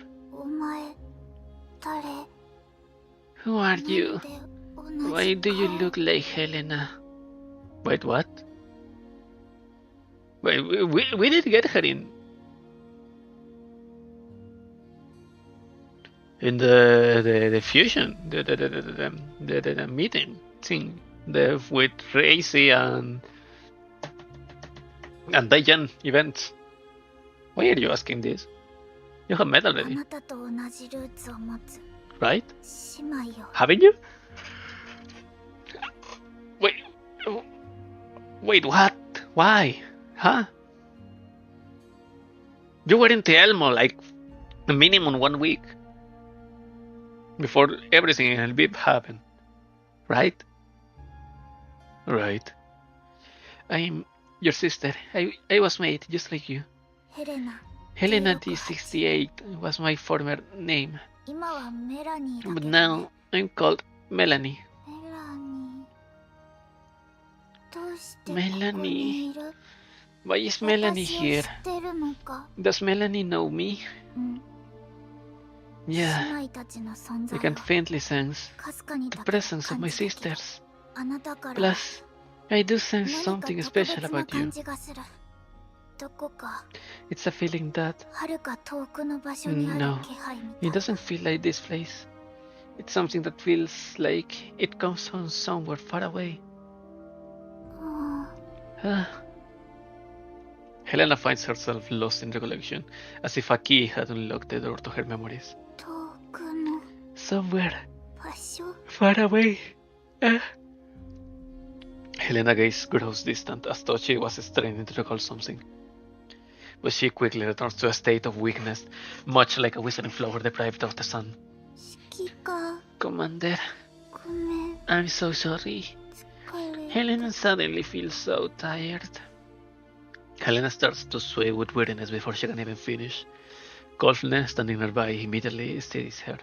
Who are you? Why do you look like Helena? Wait, what? Wait, we did get her in the fusion, the meeting thing, with Tracy and Dayan events. Why are you asking this? You have met already, right? Haven't you? Wait, what? Why? Huh? You were in Telmo like a minimum 1 week before everything in Lviv happened, right? Right. I'm your sister. I was made just like you. Helena D68 was my former name, but now I'm called Melanie. Melanie. Why is Melanie here? Does Melanie know me? Yeah, I can faintly sense the presence of my sisters. Plus, I do sense something special about you. It's a feeling that... No, it doesn't feel like this place. It's something that feels like it comes from somewhere far away. Helena finds herself lost in recollection, as if a key had unlocked the door to her memories. Somewhere far away. Helena's gaze grows distant, as though she was straining to recall something. But she quickly returns to a state of weakness, much like a withering flower deprived of the sun. Commander, I'm so sorry. Helena suddenly feels so tired. Helena starts to sway with weariness before she can even finish. Golfne, standing nearby, immediately steadies her.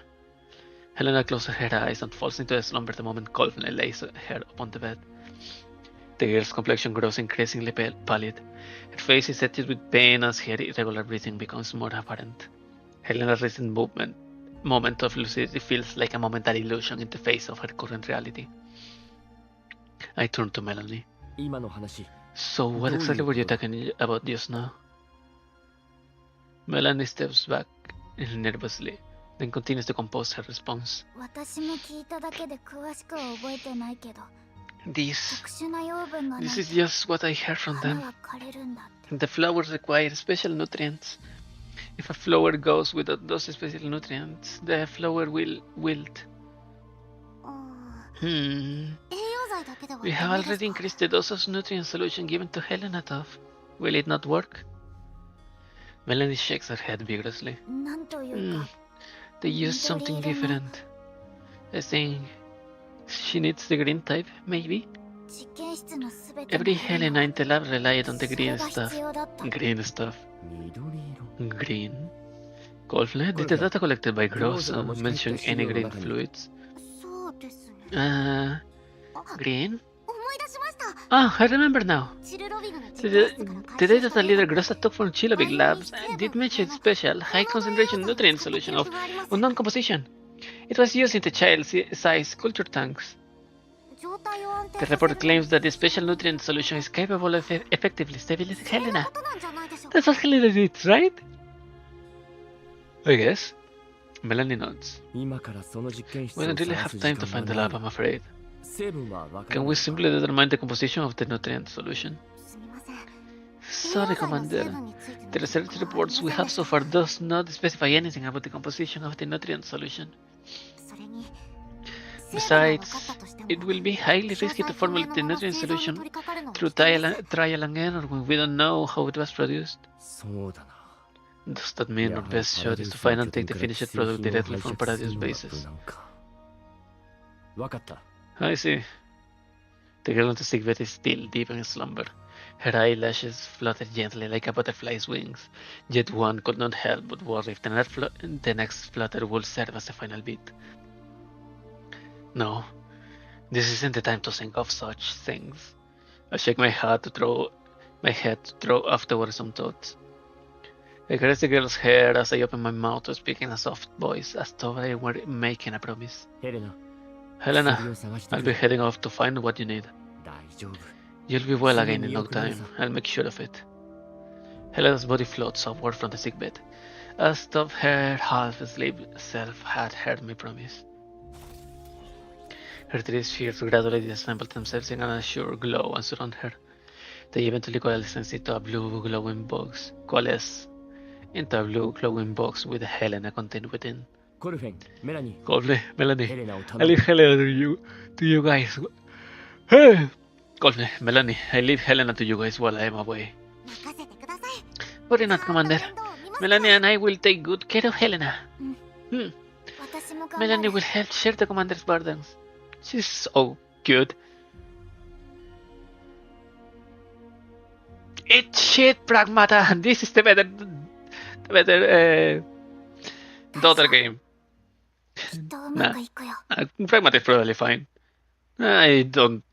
Helena closes her eyes and falls into a slumber the moment Golfne lays her upon the bed. The girl's complexion grows increasingly pallid. Her face is etched with pain as her irregular breathing becomes more apparent. Helena's recent moment of lucidity feels like a momentary illusion in the face of her current reality. I turn to Melanie. So what exactly were you talking about just now? Melanie steps back nervously, then continues to compose her response. This is just what I heard from them. The flowers require special nutrients. If a flower goes without those special nutrients, the flower will wilt. We have already increased the dose of nutrient solution given to Helena, Tov. Will it not work? Melanie shakes her head vigorously. They used something different. I think she needs the green type, maybe? Every Helena in the lab relied on the green stuff. Green stuff. Green. Golfle, did the data collected by Gross mention any green fluids? Green? Ah, I remember now. The data that leader Grossa took from Chilovic Labs did mention special, high concentration nutrient solution of unknown composition. It was used in the child-size culture tanks. The report claims that the special nutrient solution is capable of effectively stabilizing Helena. That's what Helena did, right? I guess. Melanie nods. We don't really have time to find the lab, I'm afraid. Can we simply determine the composition of the nutrient solution? Sorry, Commander. The research reports we have so far does not specify anything about the composition of the nutrient solution. Besides, it will be highly risky to formulate the nutrient solution through trial and error when we don't know how it was produced. Does that mean our best shot is to find and take the finished product directly from Paradius bases? I see. The girl on the sickbed is still deep in slumber. Her eyelashes flutter gently like a butterfly's wings, yet one could not help but worry if the next flutter will serve as a final beat. No, this isn't the time to think of such things. I shake my head to throw afterwards some thoughts. I caress the girl's hair as I open my mouth to speak in a soft voice, as though I were making a promise. Helena, I'll be heading off to find what you need. You'll be well again in no time. I'll make sure of it. Helena's body floats upward from the sickbed, as though her half-asleep self had heard my promise. Her 3 spheres gradually disassemble themselves in an assured glow and surround her. They eventually coalesce into a blue glowing box with Helena contained within. Golfle, Melanie, I leave Helena to you guys. Golfle, Melanie, I leave Helena to you guys while I am away. Worry not, Commander. Melanie and I will take good care of Helena. Melanie will help share the Commander's burdens. She's so cute. It's shit, Pragmata. This is the better daughter game. Nah, Pragmata is probably fine. I don't.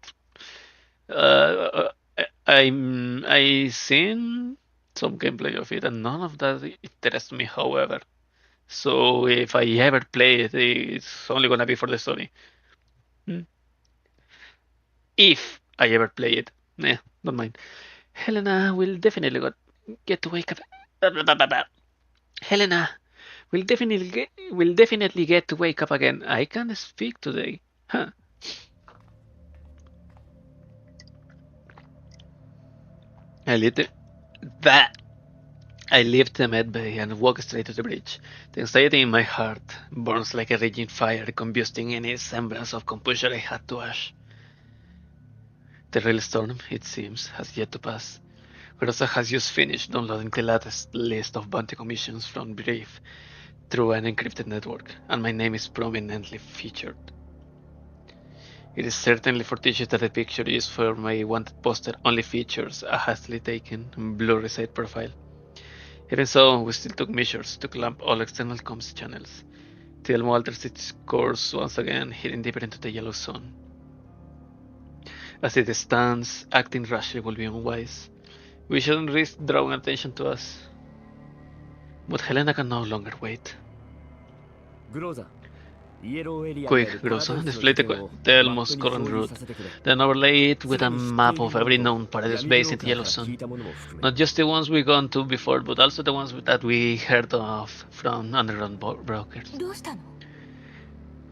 I seen some gameplay of it, and none of that interests me. However, so if I ever play it, it's only gonna be for the story. If I ever play it, don't mind. Helena will definitely get to wake up. Helena will definitely get to wake up again. I can't speak today. Huh. I leave the medbay and walk straight to the bridge. The anxiety in my heart burns like a raging fire, combusting any semblance of composure I had to ash. The real storm, it seems, has yet to pass. Grossa has just finished downloading the latest list of bounty commissions from Brief through an encrypted network, and my name is prominently featured. It is certainly fortuitous that the picture used for my wanted poster only features a hastily taken, blurry side profile. Even so, we still took measures to clamp all external comms channels. Telmo alters its course once again, heading deeper into the yellow zone. As it stands, acting rashly will be unwise. We shouldn't risk drawing attention to us. But Helena can no longer wait. Quick, Grossa, display the Telmo's current route, then overlay it with a map of every known Paradius base in the Yellow Zone. Not just the ones we've gone to before, but also the ones that we heard of from underground brokers.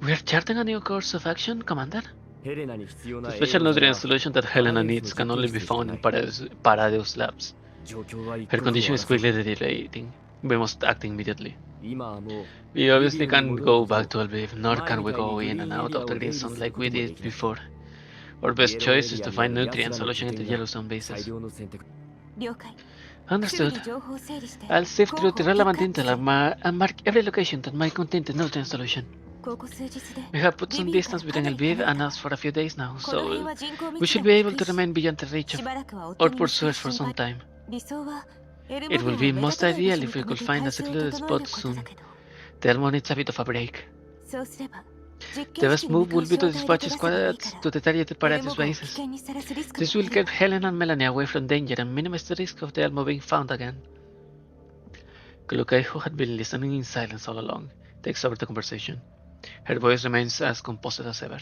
We are charting a new course of action, Commander. The special nutrient solution that Helena needs can only be found in Paradius Labs. Her condition is quickly deteriorating. We must act immediately. We obviously can't go back to Lviv, nor can we go in and out of the green zone like we did before. Our best choice is to find nutrient solution in the yellow zone bases. Understood. I'll sift through the relevant intel and mark every location that might contain the nutrient solution. We have put some distance between Lviv and us for a few days now, so we should be able to remain beyond the reach of our pursuers for some time. It will be most ideal if we could find a secluded spot soon. The Elmo needs a bit of a break. The best move will be to dispatch squads to the targeted Paratus bases. This will get Helen and Melanie away from danger and minimize the risk of the Elmo being found again. Klukai, who had been listening in silence all along, takes over the conversation. Her voice remains as composed as ever.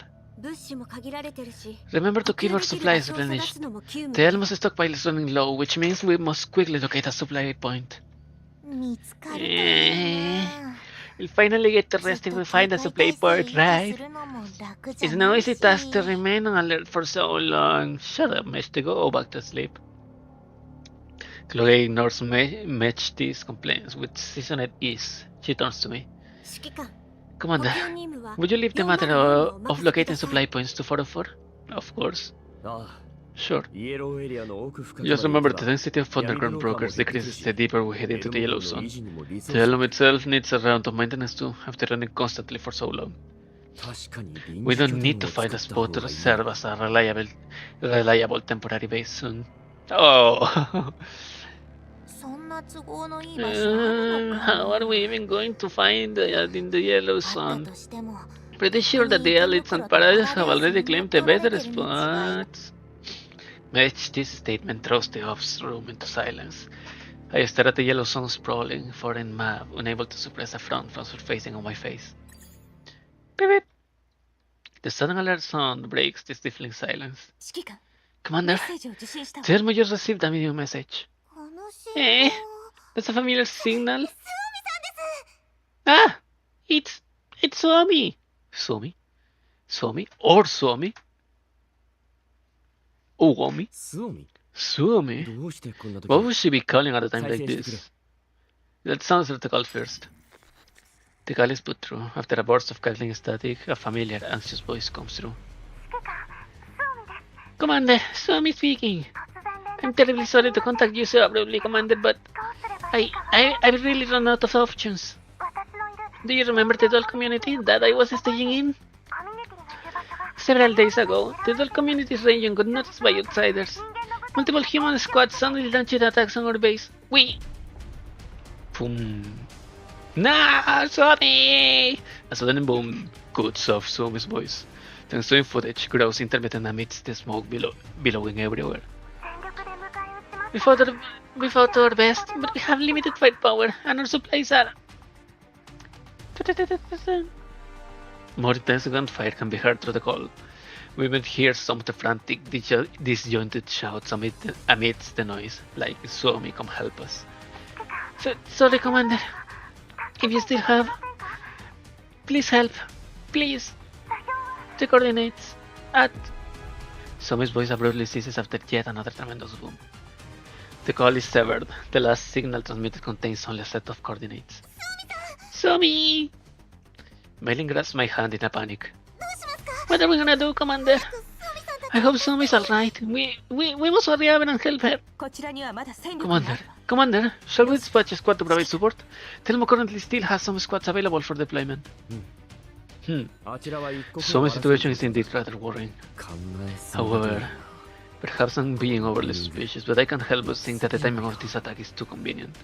Remember to keep our supplies replenished. The Elmo's stockpile is running low, which means we must quickly locate a supply point. We'll finally get to rest if we find a supply point, right? It's no easy task to remain on alert for so long. Shut up, Mech, to go back to sleep. Chloe ignores Mech's complaints with seasoned ease. She turns to me. Commander, would you leave the matter of locating supply points to 404? Of course. Sure. Just remember the density of underground brokers decreases the deeper we head into the Yellow Zone. The Elm itself needs a round of maintenance too, after running constantly for so long. We don't need to find a spot to serve as a reliable temporary base soon. Oh! How are we even going to find in the Yellow Zone? Pretty sure that the elites and paradise have already claimed the better spots. Mech, this statement throws the ops room into silence. I stare at the Yellow Zone's sprawling foreign map, unable to suppress a frown from surfacing on my face. Beep beep. The sudden alert sound breaks the stifling silence. Commander, tell me you received a video message. Eh? That's a familiar signal. Ah! It's Suomi! Suomi? Suomi? Or Suomi? Suomi? Suomi? What would she be calling at a time like this? Let's answer the call first. The call is put through. After a burst of cackling static, a familiar, anxious voice comes through. Commander, Suomi speaking. I'm terribly sorry to contact you so abruptly, Commander, but I really run out of options. Do you remember the doll community that I was staying in? Several days ago, the doll community's region got noticed by outsiders. Multiple human squads suddenly launched attacks on our base. Boom. Nah, Suomi! A sudden boom cuts off Suomi's voice. The ensuing footage grows intermittent amidst the smoke billowing everywhere. We fought our best, but we have limited firepower, and our supplies are... More intense gunfire can be heard through the call. We might hear some of the frantic, disjointed shouts amidst the noise, like Suomi, come help us. Sorry, Commander. If you still have... Please help. Please. The coordinates at... Suomi's voice abruptly ceases after yet another tremendous boom. The call is severed. The last signal transmitted contains only a set of coordinates. Suomi! Meilin grabs my hand in a panic. What are we gonna do, Commander? I hope Suomi's alright. We must hurry up and help her. Commander, shall we dispatch a squad to provide support? Telmo currently still has some squads available for deployment. Suomi's situation is indeed rather worrying. However, perhaps I'm being overly suspicious, but I can't help but think that the timing of this attack is too convenient.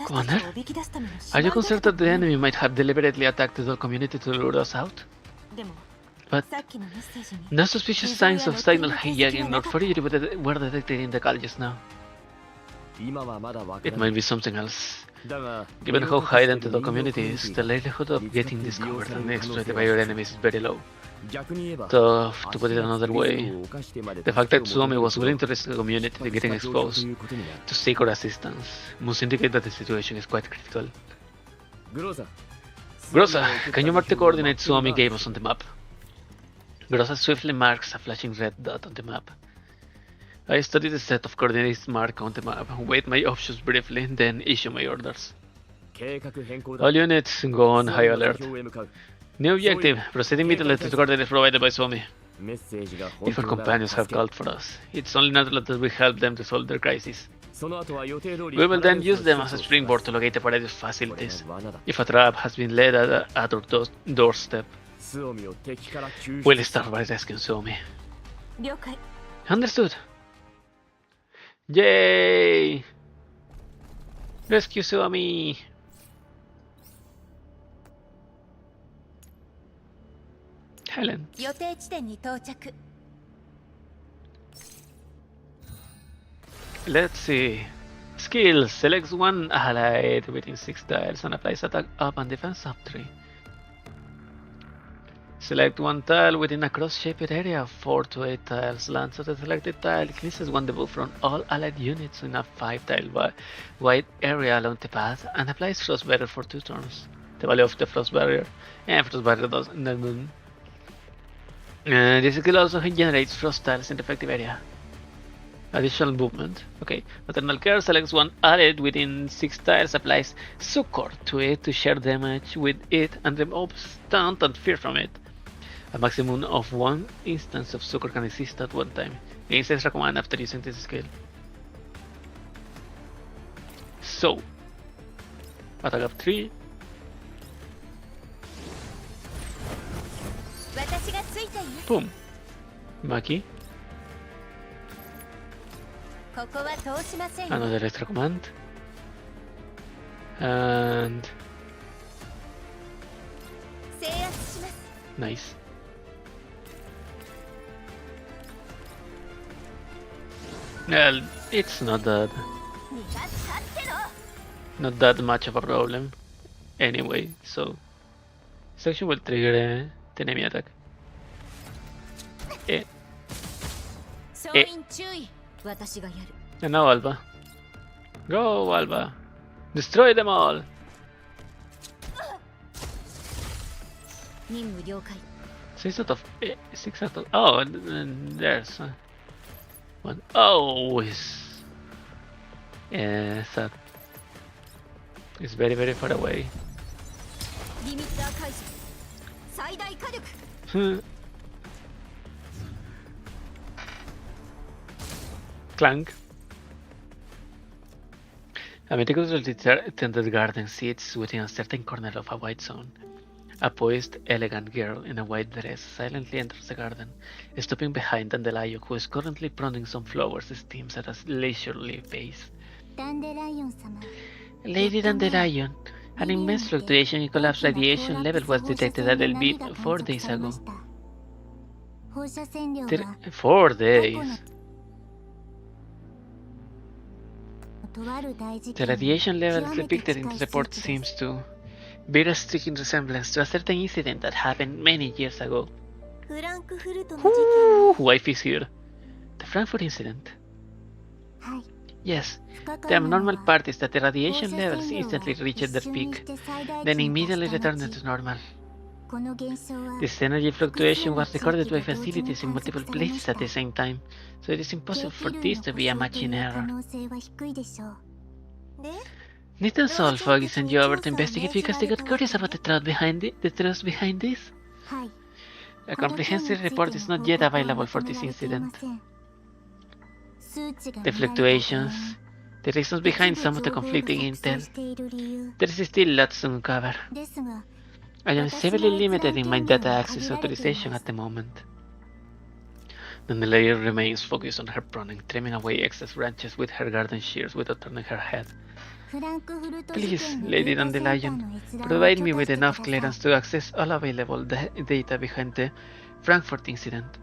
Commander, are you concerned that the enemy might have deliberately attacked the community to lure us out? But no suspicious signs of signal hijacking nor forgery were detected in the call just now. It might be something else. Given how hidden the community is, the likelihood of getting discovered and exploited by your enemies is very low. Though, to put it another way, the fact that Suomi was willing to risk the community getting exposed to seek our assistance must indicate that the situation is quite critical. Groza, can you mark the coordinates Suomi gave us on the map? Groza swiftly marks a flashing red dot on the map. I study the set of coordinates marked on the map, weigh my options briefly, then issue my orders. All units go on high alert. New objective, proceeding immediately to the coordinates provided by Suomi. If our companions have called for us, it's only natural that we help them to solve their crisis. We will then use them as a springboard to locate the Paradise facilities. If a trap has been laid at our doorstep, we'll start by rescuing Suomi. Understood. Yay! Rescue Suomi! Helen. Let's see. Skills. Selects one allied within 6 tiles and applies attack up and defense up 3. Select one tile within a cross-shaped area of 4 to 8 tiles. Lands at the selected tile. Cleanses one debuff from all allied units in a 5-tile wide area along the path and applies Frost Barrier for 2 turns. The value of the Frost Barrier. And Frost Barrier doesn't. This skill also generates Frost tiles in the effective area. Additional movement. Okay. Maternal Care selects one allied within 6 tiles, applies Succor to it to share damage with it, and removes Taunt and Fear from it. A maximum of 1 instance of Succor can exist at one time. Gains extra command after using this skill. So, attack up 3. Boom. Maki. Another extra command. And nice. Well, it's not that much of a problem anyway, so section will trigger the enemy attack. And now Alba. Go Alba. Destroy them all. Six out of oh, and there's one. Oh, yeah, sad. It's very, very far away. Clank. A meticulously tended garden sits within a certain corner of a wide zone. A poised, elegant girl in a white dress silently enters the garden, stopping behind Dandelion, who is currently pruning some flowers stems at a leisurely pace. Lady Dandelion, an immense fluctuation in collapse radiation level was detected at LB 4 days ago. 4 days? The radiation levels depicted in the report seems to bear a striking resemblance to a certain incident that happened many years ago. Ooh, wife is here. The Frankfurt incident. Yes, the abnormal part is that the radiation levels instantly reached their peak, then immediately returned to normal. This energy fluctuation was recorded by facilities in multiple places at the same time, so it is impossible for this to be a matching error. Nathan Sol Foggy sent you over to investigate because they got curious about the truth behind this. A comprehensive report is not yet available for this incident. The fluctuations, the reasons behind some of the conflicting intel, there is still lots to uncover. I am severely limited in my data access authorization at the moment. Dandelion remains focused on her pruning, trimming away excess branches with her garden shears without turning her head. Please, Lady Dandelion, provide me with enough clearance to access all available data behind the Frankfurt incident.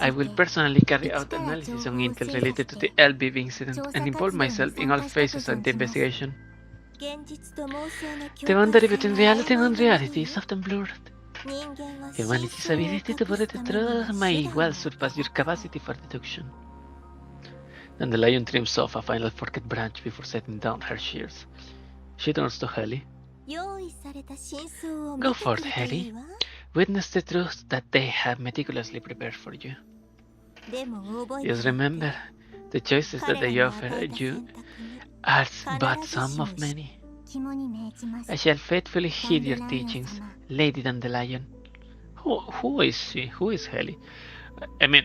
I will personally carry out analysis on intel related to the LBV incident and involve myself in all phases of the investigation. The boundary between reality and unreality is often blurred. Humanity's ability to predict the truth may well surpass your capacity for deduction. Dandelion trims off a final forked branch before setting down her shears. She turns to Heli. Go forth, Heli. Witness the truth that they have meticulously prepared for you. Just remember, the choices that they offer you are but some of many. I shall faithfully heed your teachings, Lady Dandelion. Who is she? Who is Heli? I mean,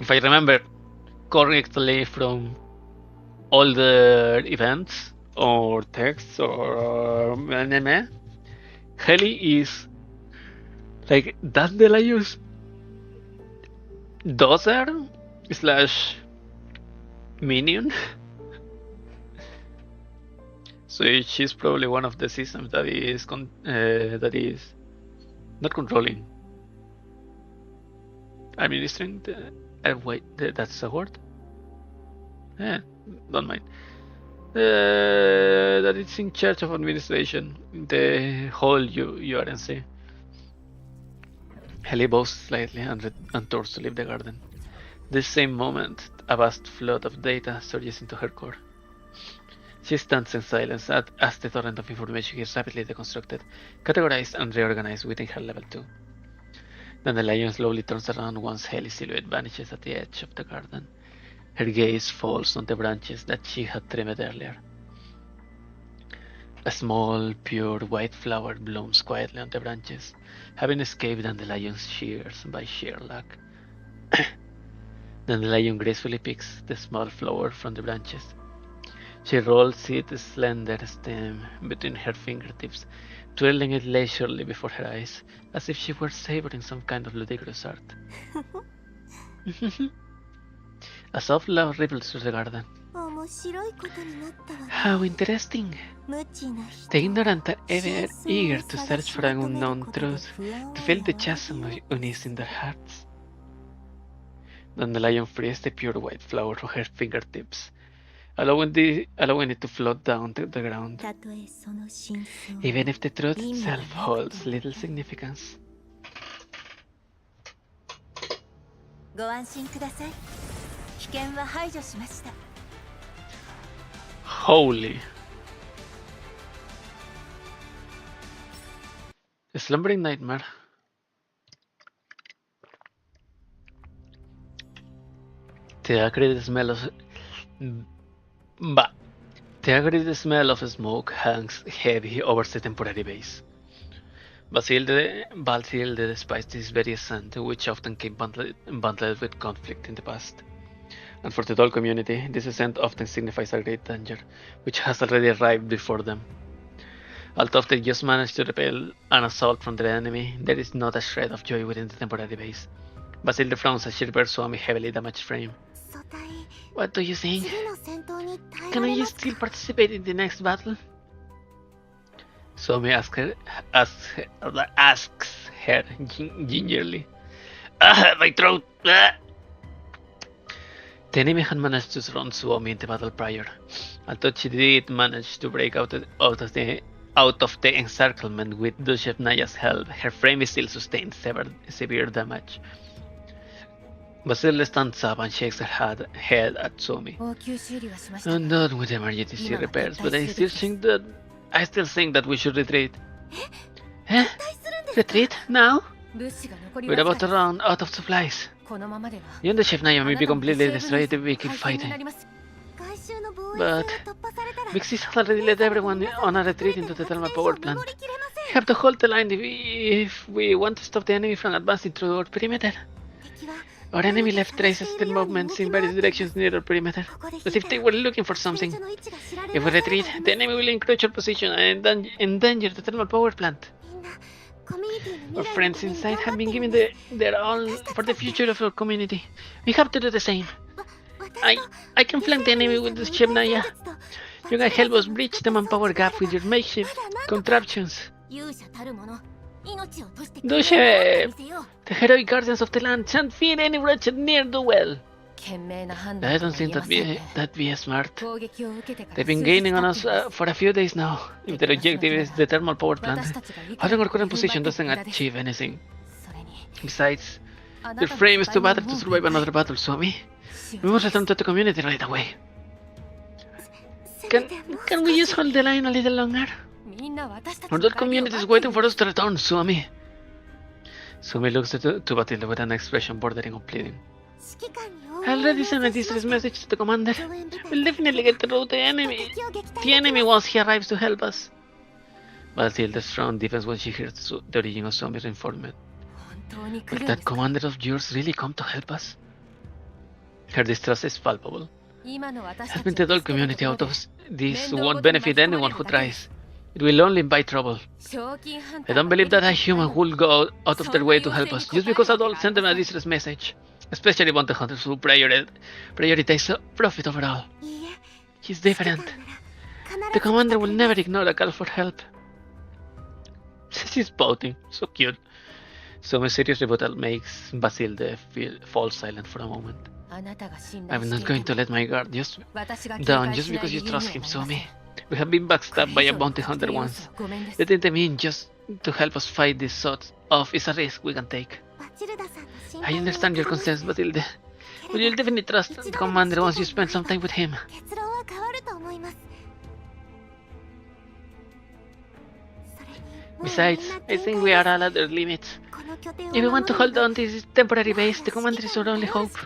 if I remember correctly from all the events or texts or anime, Heli is like that the Lion's daughter slash minion. So she's probably one of the systems that is not controlling, administering the. Wait, that's a word. Don't mind. That it's in charge of administration the whole URNC. Heli bows slightly and turns to leave the garden. This same moment, a vast flood of data surges into her core. She stands in silence as the torrent of information is rapidly deconstructed, categorized and reorganized within her level 2. Then the lion slowly turns around once Heli's silhouette vanishes at the edge of the garden. Her gaze falls on the branches that she had trimmed earlier. A small, pure white flower blooms quietly on the branches, having escaped Dandelion's shears by sheer luck. Dandelion gracefully picks the small flower from the branches. She rolls its slender stem between her fingertips, twirling it leisurely before her eyes, as if she were savoring some kind of ludicrous art. A soft laugh ripples through the garden. How interesting! The ignorant are ever eager to search for an unknown truth, to fill the chasm of unease in their hearts. Dandelion frees the pure white flower from her fingertips, allowing it to float down to the ground, even if the truth itself holds little significance. Holy. A slumbering nightmare. The acrid smell of smoke hangs heavy over the temporary base. Basilde despised this very scent, which often came bundled with conflict in the past. And for the doll community, this scent often signifies a great danger, which has already arrived before them. Although they just managed to repel an assault from the enemy, there is not a shred of joy within the temporary base. Basilde frowns as she repairs Suomi's heavily damaged frame. What do you think? Can I still participate in the next battle? Suomi asks her gingerly. My throat! The enemy had managed to surround Suomi in the battle prior. Although she did manage to break out of the encirclement with Dushef Naya's help, her frame still sustained severe damage. Basilde stands up and shakes her head at Suomi. I'm not with emergency repairs, but I still think that we should retreat. Eh? Retreat? Now? We're about to run out of supplies. You and the Chef Naya may be completely destroyed if we keep fighting. But Vixis has already led everyone on a retreat into the thermal power plant. We have to hold the line if we want to stop the enemy from advancing through our perimeter. Our enemy left traces of their movements in various directions near our perimeter, as if they were looking for something. If we retreat, the enemy will encroach our position and endanger the thermal power plant. Our friends inside have been giving their all for the future of our community. We have to do the same. I can flank the enemy with the Shebnaya. You can help us breach the manpower gap with your makeshift contraptions. Dushe, the heroic guardians of the land shan't fear any wretched ne'er-do-well. I don't think that'd be smart. They've been gaining on us for a few days now. If their objective is the thermal power plant, holding our current position doesn't achieve anything. Besides, their frame is too battered to survive another battle, Suomi. We must return to the community right away. Can we just hold the line a little longer? Our whole community is waiting for us to return, Suomi. Suomi looks to Batilde with an expression bordering on pleading. I already sent a distress message to the commander. We'll definitely get through the enemy once he arrives to help us. Batilde's frown deepens when she hears the origin of Suomi's informant. Will that commander of yours really come to help us? Her distrust is palpable, Helping the doll community out of this won't benefit anyone who tries. It will only invite trouble. I don't believe that a human will go out of their way to help us just because a doll sent them a distress message. Especially bounty hunters who prioritize profit overall. He's different. The commander will never ignore a call for help. She's pouting. So cute. So my serious rebuttal makes Basilde fall silent for a moment. I'm not going to let my guard down just because you trust him, Sumi. We have been backstabbed by a bounty hunter once. Letting them in just to help us fight this sort of is a risk we can take. I understand your concerns, Basilde. But you'll definitely trust the commander once you spend some time with him. Besides, I think we are all at our limits. If we want to hold on to this temporary base, the commander is our only hope.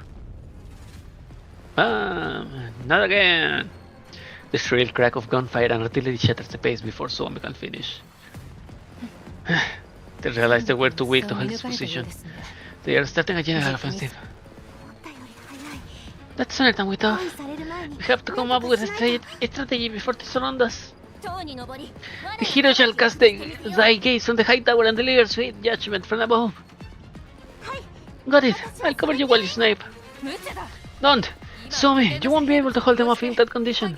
Not again! The shrill crack of gunfire and artillery shatters the pace before Suomi can finish. They realize they were too weak to hold this position. They are starting a general offensive. That's sooner than we thought. We have to come up with a strategy before they surround us. The hero shall cast thy gaze on the high tower and deliver sweet judgment from above. Got it. I'll cover you while you snipe. Don't! Sumi, you won't be able to hold them off in that condition.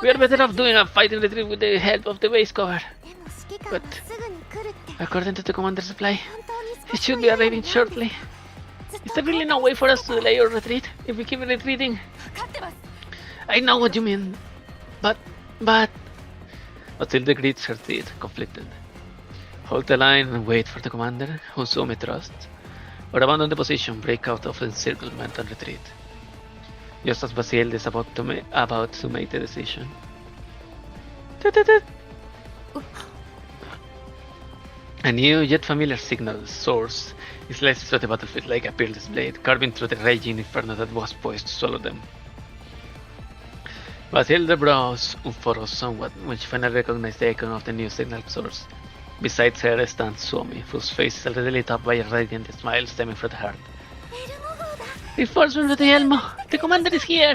We are better off doing a fighting retreat with the help of the base cover. But, according to the commander's reply, he should be arriving shortly. Is there really no way for us to delay our retreat if we keep retreating? I know what you mean, but... Matilda grits her teeth, conflicted. Hold the line and wait for the commander, whom Sumi trusts, or abandon the position, break out of encirclement and retreat. Just as Basilde is about to make the decision. A new yet familiar signal source sliced through the battlefield like a peerless blade, carving through the raging inferno that was poised to swallow them. Basilde brows unfurrowed somewhat when she finally recognized the icon of the new signal source. Besides her stands Suomi, whose face is already lit up by a radiant smile stemming from the heart. Reinforcement with the Elmo! The commander is here!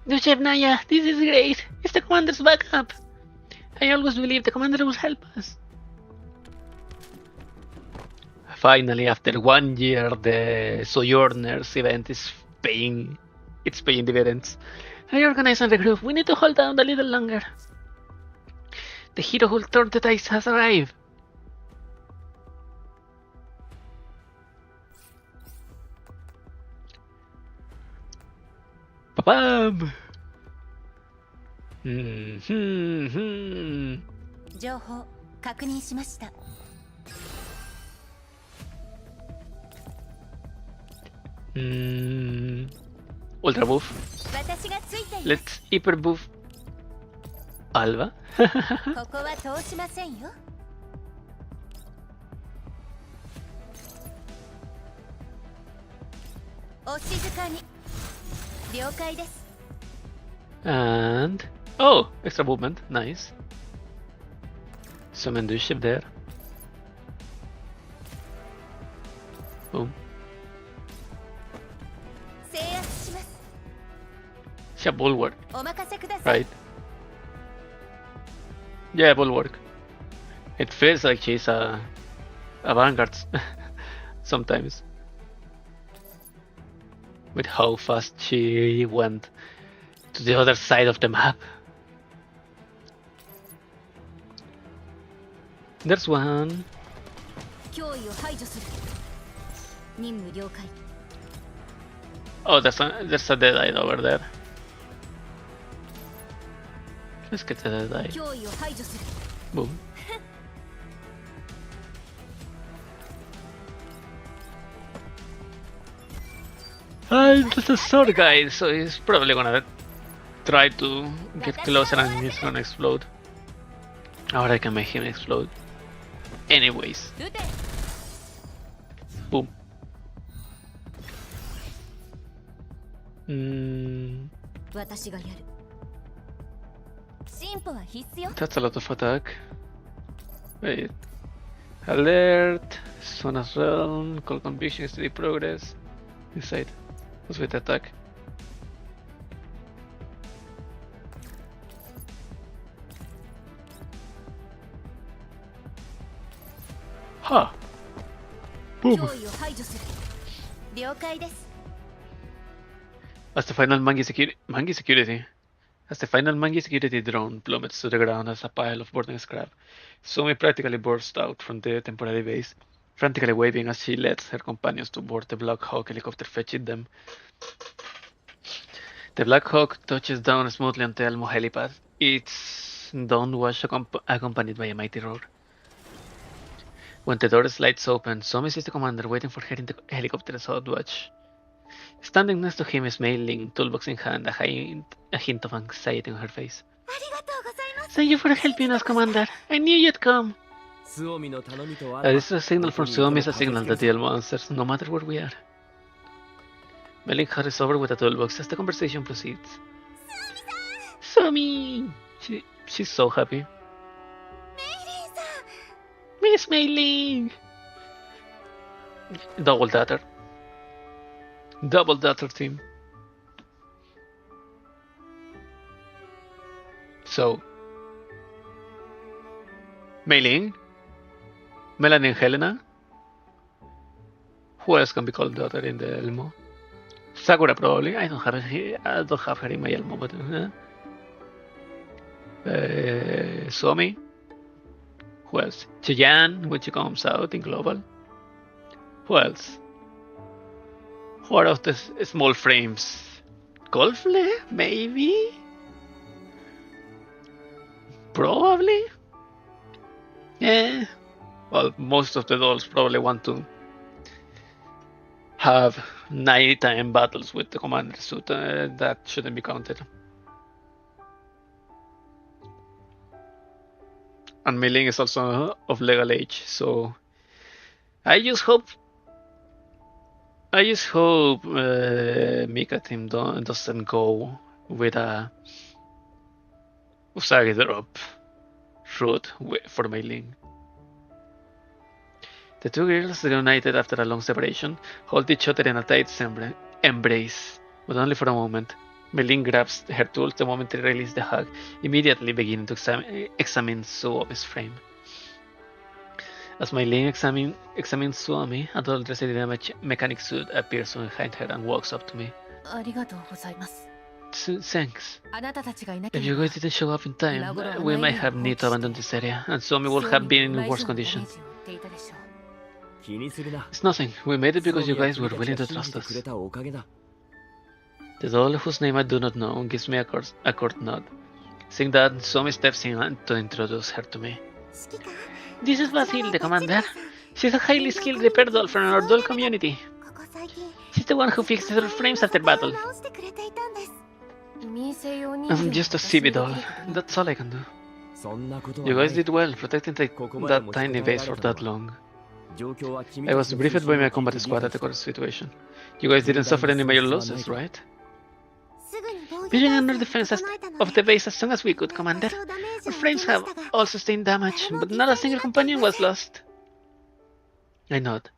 No, Chef Naya, this is great! It's the commander's backup! I always believed the commander would help us. Finally, after 1 year, the Sojourners event is paying dividends. Reorganize and regroup. We need to hold down a little longer. The hero who'll turn the dice has arrived. Ba-bam! 情報確認しました。Ultra buff. Let's hyper buff Alba. ここは通しませんよ。お静かに。了解です。And oh, extra movement, nice. Summon the ship there. Boom. Yeah, bulwark. Right. Yeah, bulwark. It feels like she's a vanguard sometimes. With how fast she went to the other side of the map. There's one. Oh, there's a dead eye over there. Let's get to the dead eye. Boom. That's a sword guy, so he's probably gonna try to get closer and he's gonna explode. Or I can make him explode. Anyways. Boom. 私がやる。進歩は必須よ。 That's a lot of attack. Wait. Alert. Zonas realm. Call conviction. Steady progress. Decide. What's with attack? Ha! Boom! 脅威を排除する。了解です。 As the final Mangi security drone plummets to the ground as a pile of burning scrap, Sumi practically burst out from the temporary base, frantically waving as she led her companions to board the Black Hawk helicopter fetching them. The Black Hawk touches down smoothly on the Elmo helipad, its downwash accompanied by a mighty roar. When the door slides open, Sumi sees the commander waiting for her in the helicopter's outwatch. Standing next to him is Mei Ling, toolbox in hand, a hint of anxiety on her face. Thank you for helping us, Commander. I knew you'd come. This is a signal from Suomi, is a signal that the Elmo answers, no matter where we are. Mei Ling hurries over with a toolbox as the conversation proceeds. Suomi! She's so happy. Miss Mei Ling! Double datter team. So, Mei Ling, Melanie and Helena. Who else can be called daughter in the Elmo? Sakura probably. I don't have her in my Elmo, but Somi. Who else? Cheyenne, when she comes out in Global. Who else? Who are of the small frames? Golfle? Maybe? Probably? Yeah. Well, most of the dolls probably want to have nighttime battles with the commander suit. That shouldn't be counted. And Mei Ling is also of legal age, so I just hope Mika team doesn't go with a Usagi drop route for Mei Ling. The two girls, reunited after a long separation, hold each other in a tight embrace, but only for a moment. Mei Ling grabs her tools the moment they release the hug, immediately beginning to examine Suomi's frame. As Mei Ling examines Suomi, a doll dressed in a mechanic suit appears behind her and walks up to me. Thanks. If you guys didn't show up in time, we might have need to abandon this area, and Suomi would have been in worse condition. It's nothing. We made it because you guys were willing to trust us. The doll, whose name I do not know, gives me a court nod. Seeing that, Suomi steps in to introduce her to me. This is Basil, the commander. She's a highly skilled repair doll from our doll community. She's the one who fixes our frames after battle. I'm just a CB doll. That's all I can do. You guys did well, protecting that tiny base for that long. I was briefed by my combat squad at the current situation. You guys didn't suffer any major losses, right? We ran under defense of the base as soon as we could, Commander. Our frames have all sustained damage, but not a single companion was lost. I nod.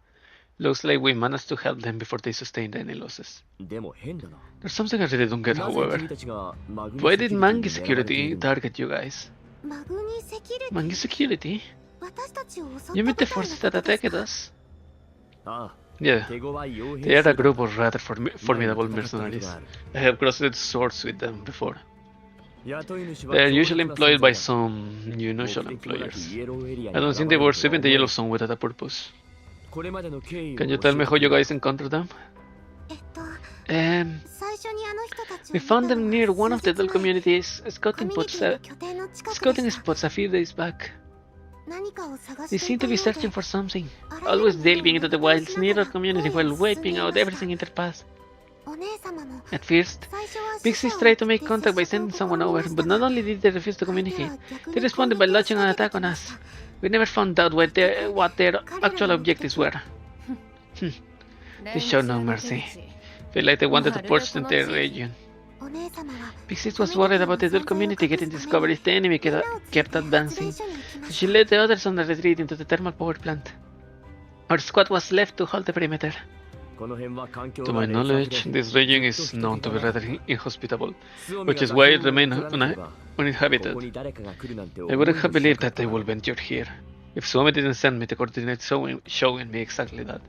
Looks like we managed to help them before they sustained any losses. There's something I really don't get, however. Why did Mangi Security target you guys? Mangi Security? You mean the forces that attacked us? Yeah, they are a group of rather formidable mercenaries. I have crossed swords with them before. They are usually employed by some unusual employers. I don't think they were sweeping the Yellow Zone without a purpose. Can you tell me how you guys encountered them? We found them near one of the doll community's scouting spots a few days back. They seem to be searching for something, always delving into the wilds near our community while wiping out everything in their path. At first, Big Sis tried to make contact by sending someone over, but not only did they refuse to communicate, they responded by launching an attack on us. We never found out what their actual objectives were. They showed no mercy. Felt like they wanted to purge the entire region. Pixis was worried about the doll community getting discovered if the enemy kept advancing, so she led the others on a retreat into the thermal power plant. Our squad was left to hold the perimeter. To my knowledge, this region is known to be rather inhospitable, which is why it remains uninhabited. I wouldn't have believed that they would venture here, if Suomi didn't send me the coordinates showing me exactly that.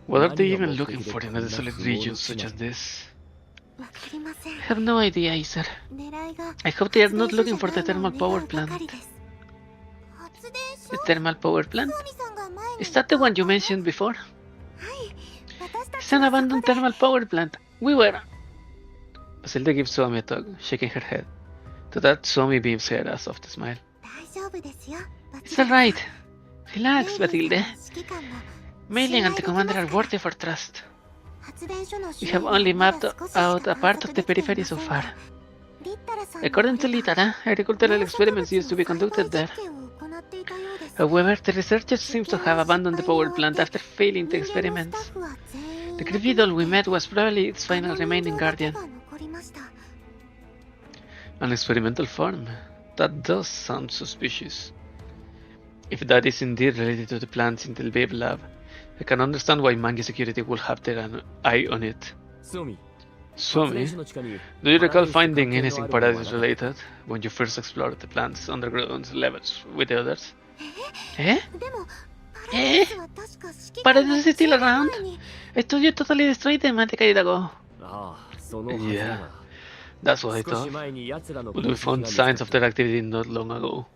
What are they even looking for in a desolate region such as this? I have no idea, Acer. I hope they are not looking for the thermal power plant. The thermal power plant? Is that the one you mentioned before? It's an abandoned thermal power plant. We were... Basilda gives Suomi a tug, shaking her head. To that, Suomi beams her a soft smile. It's alright. Relax, Basilda. Mailing and the commander are worthy for trust. We have only mapped out a part of the periphery so far. According to Litara, agricultural experiments used to be conducted there. However, the researchers seem to have abandoned the power plant after failing the experiments. The creepy doll we met was probably its final remaining guardian. An experimental farm? That does sound suspicious. If that is indeed related to the plants in the Babe lab, I can understand why Mangi Security will have their eye on it. Suomi, do you recall finding anything Paradise related when you first explored the plant's underground levels with the others? Eh? Eh? Paradise is still around? I thought you totally destroyed them a decade ago. Yeah, that's what I thought. But we found signs of their activity not long ago.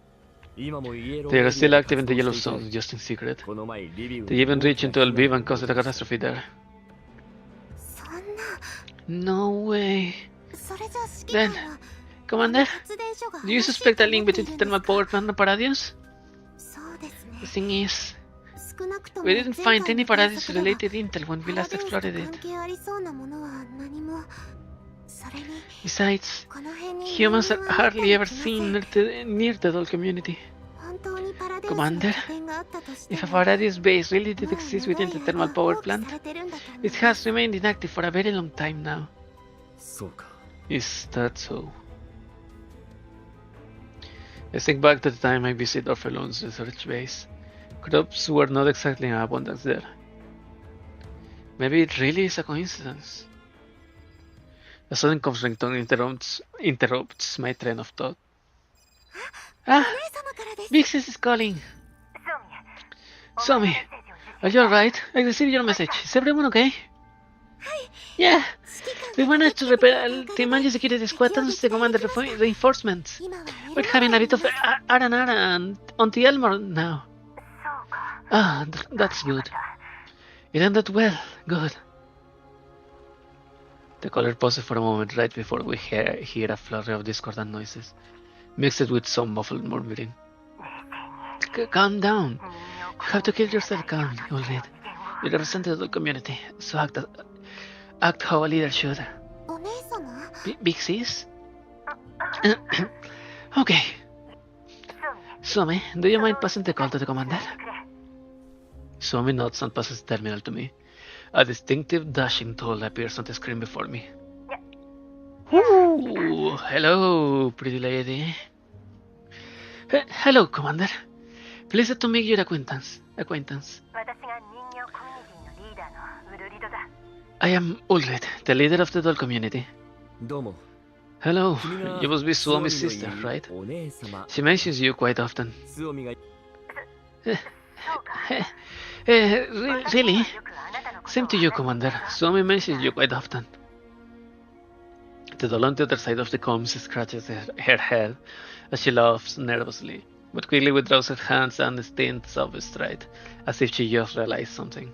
They are still active in the Yellow Zone, just in secret. They even reached into Lviv and caused a catastrophe there. No way. Then, Commander, do you suspect a link between the thermal power plant and Paradius? The thing is, we didn't find any Paradius-related intel when we last explored it. Besides, humans are hardly ever seen near the doll community. Commander, if a Paradius base really did exist within the thermal power plant, it has remained inactive for a very long time now. Is that so? I think back to the time I visited Orphelon's research base. Crops were not exactly in abundance there. Maybe it really is a coincidence. A sudden cough ringtone interrupts my train of thought. Ah! Vixis is calling! Suomi, are you alright? I received your message. Is everyone okay? Yeah! We managed to repel the Manji security squad thanks to the commander reinforcements. We're having a bit of R&R and anti-armor now. Ah, that's good. It ended well. Good. The caller pauses for a moment right before we hear a flurry of discordant noises, mixed with some muffled murmuring. Calm down. You have to keep yourself calm, Ulrich. You represent the community, so act how a leader should. Big sis? Okay. Suomi, do you mind passing the call to the commander? Suomi nods and passes the terminal to me. A distinctive dashing toll appears on the screen before me. Ooh, hello, pretty lady. Hello, Commander. Pleased to make your acquaintance. I am Ulrich, the leader of the doll community. Hello, you must be Suomi's sister, right? She mentions you quite often. Really? Same to you, Commander. Suomi mentions you quite often. The doll on the other side of the comms scratches her head as she laughs nervously, but quickly withdraws her hands and stands up straight, as if she just realized something.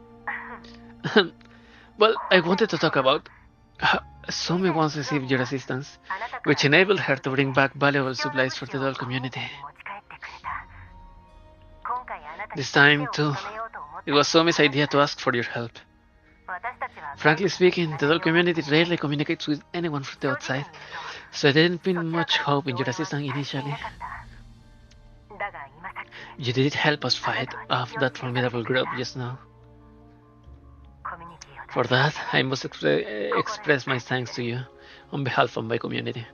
Well, I wanted to talk about... Suomi once received your assistance, which enabled her to bring back valuable supplies for the doll community. This time, too, it was Suomi's idea to ask for your help. Frankly speaking, the doll community rarely communicates with anyone from the outside, so I didn't put much hope in your assistance initially. You did help us fight off that formidable group just now. For that, I must express my thanks to you on behalf of my community.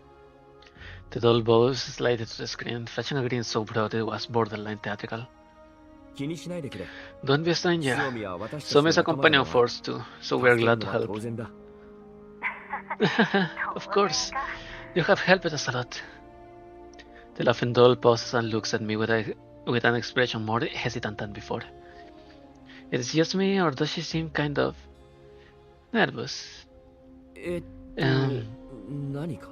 The doll bows slided to the screen, flashing a grin so broad it was borderline theatrical. Don't be a stranger. Some is a companion of ours too, so we are glad to help. Of course, you have helped us a lot. The laughing doll pauses and looks at me with an expression more hesitant than before. Is it just me, or does she seem kind of nervous?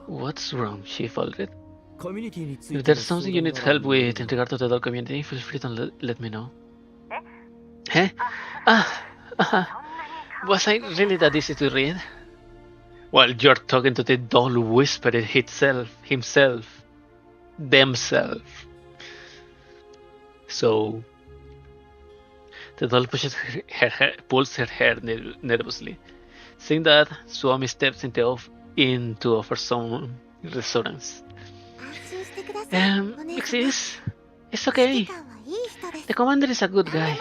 What's wrong? She faltered. If there's something you need help with in regard to the doll community, feel free to let me know. Eh? Was I really that easy to read? Well, you're talking to the doll whisperer himself, themselves. So, the doll pulls her hair nervously. Seeing that, Suomi steps into offer some reassurance. Mixis, it's okay. The commander is a good guy.